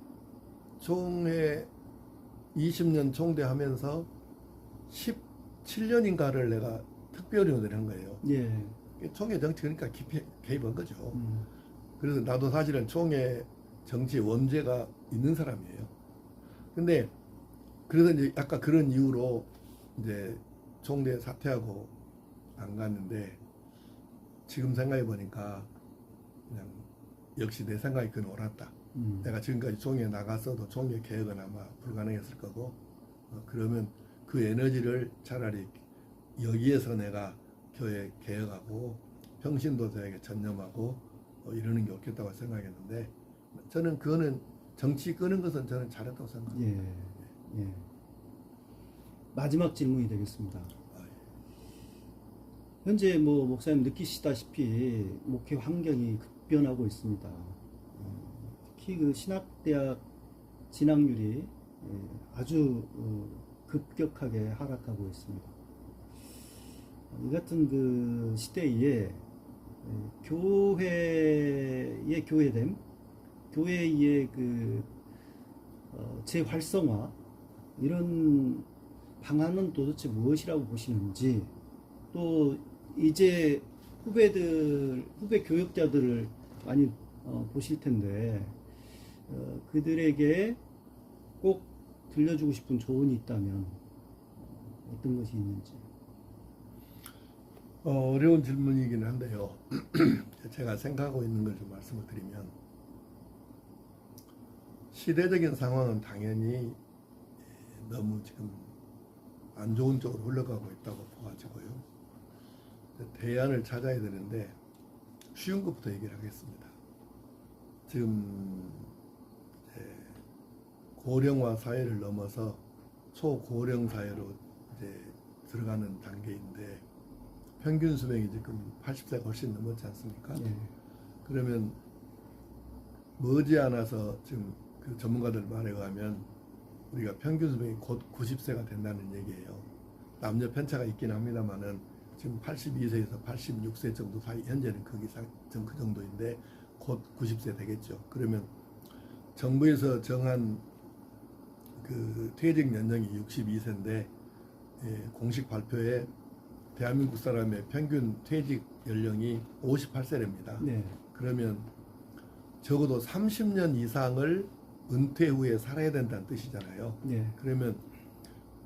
Speaker 2: 총회 20년 총대 하면서 17년인가를 내가 특별위원을 한 거예요.
Speaker 1: 예.
Speaker 2: 총회 정치 그러니까 깊이 개입한 거죠. 그래서 나도 사실은 총회 정치에 원죄가 있는 사람이에요. 근데 그래서 이제 약간 그런 이유로 이제 총대 사퇴하고 안 갔는데, 지금 생각해 보니까 그냥 역시 내 생각이 그건 옳았다. 내가 지금까지 총회에 나갔어도 총회 개혁은 아마 불가능했을 거고, 그러면 그 에너지를 차라리 여기에서 내가 교회 개혁하고 평신도자에게 전념하고 이러는 게 옳겠다고 생각했는데, 저는 그거는 정치 끄는 것은 저는 잘했다고 생각합니다.
Speaker 1: 예. 예. 마지막 질문이 되겠습니다. 현재 뭐 목사님 느끼시다시피 목회 환경이 급변하고 있습니다. 특히 그 신학대학 진학률이 아주 급격하게 하락하고 있습니다. 이 같은 그 시대에 교회의 교회됨, 교회의 그 재활성화, 이런 방안은 도대체 무엇이라고 보시는지, 또 이제 후배 교역자들을 많이 보실 텐데, 그들에게 꼭 들려주고 싶은 조언이 있다면 어떤 것이 있는지.
Speaker 2: 어려운 질문이긴 한데요. 제가 생각하고 있는 걸 좀 말씀을 드리면, 시대적인 상황은 당연히 너무 지금 안 좋은 쪽으로 흘러가고 있다고 봐가지고요. 대안을 찾아야 되는데, 쉬운 것부터 얘기를 하겠습니다. 지금 고령화 사회를 넘어서 초고령 사회로 이제 들어가는 단계인데, 평균 수명이 지금 80세가 훨씬 넘었지 않습니까?
Speaker 1: 예.
Speaker 2: 그러면 머지않아서 지금 그 전문가들 말에 의하면 우리가 평균 수명이 곧 90세가 된다는 얘기예요. 남녀 편차가 있긴 합니다만은 지금 82세에서 86세 정도 사이, 현재는 그 정도인데 곧 90세 되겠죠. 그러면 정부에서 정한 그 퇴직 연령이 62세인데, 공식 발표에 대한민국 사람의 평균 퇴직 연령이 58세랍니다.
Speaker 1: 네.
Speaker 2: 그러면 적어도 30년 이상을 은퇴 후에 살아야 된다는 뜻이잖아요.
Speaker 1: 네.
Speaker 2: 그러면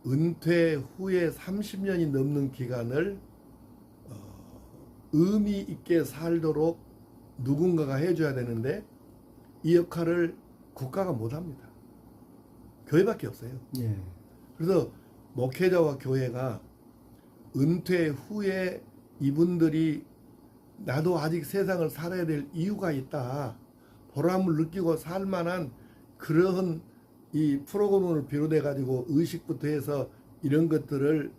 Speaker 2: 은퇴 후에 30년이 넘는 기간을 의미 있게 살도록 누군가가 해줘야 되는데, 이 역할을 국가가 못합니다. 교회밖에 없어요.
Speaker 1: 예.
Speaker 2: 그래서 목회자와 교회가 은퇴 후에 이분들이 나도 아직 세상을 살아야 될 이유가 있다, 보람을 느끼고 살만한 그러한 이 프로그램을 비롯해 가지고 의식부터 해서 이런 것들을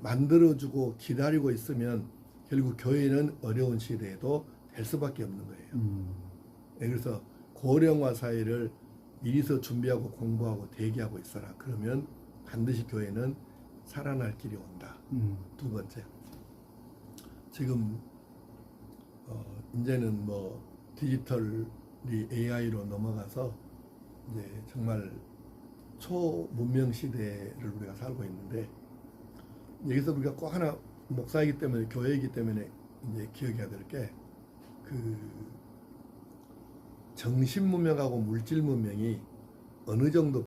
Speaker 2: 만들어주고 기다리고 있으면 결국 교회는 어려운 시대에도 될 수밖에 없는 거예요. 그래서 고령화 사회를 미리서 준비하고 공부하고 대기하고 있어라. 그러면 반드시 교회는 살아날 길이 온다. 두 번째, 지금 이제는 뭐 디지털이 AI로 넘어가서 이제 정말 초문명 시대를 우리가 살고 있는데, 여기서 우리가 꼭 하나, 목사이기 때문에 교회이기 때문에 이제 기억해야 될 게, 그 정신 문명하고 물질 문명이 어느 정도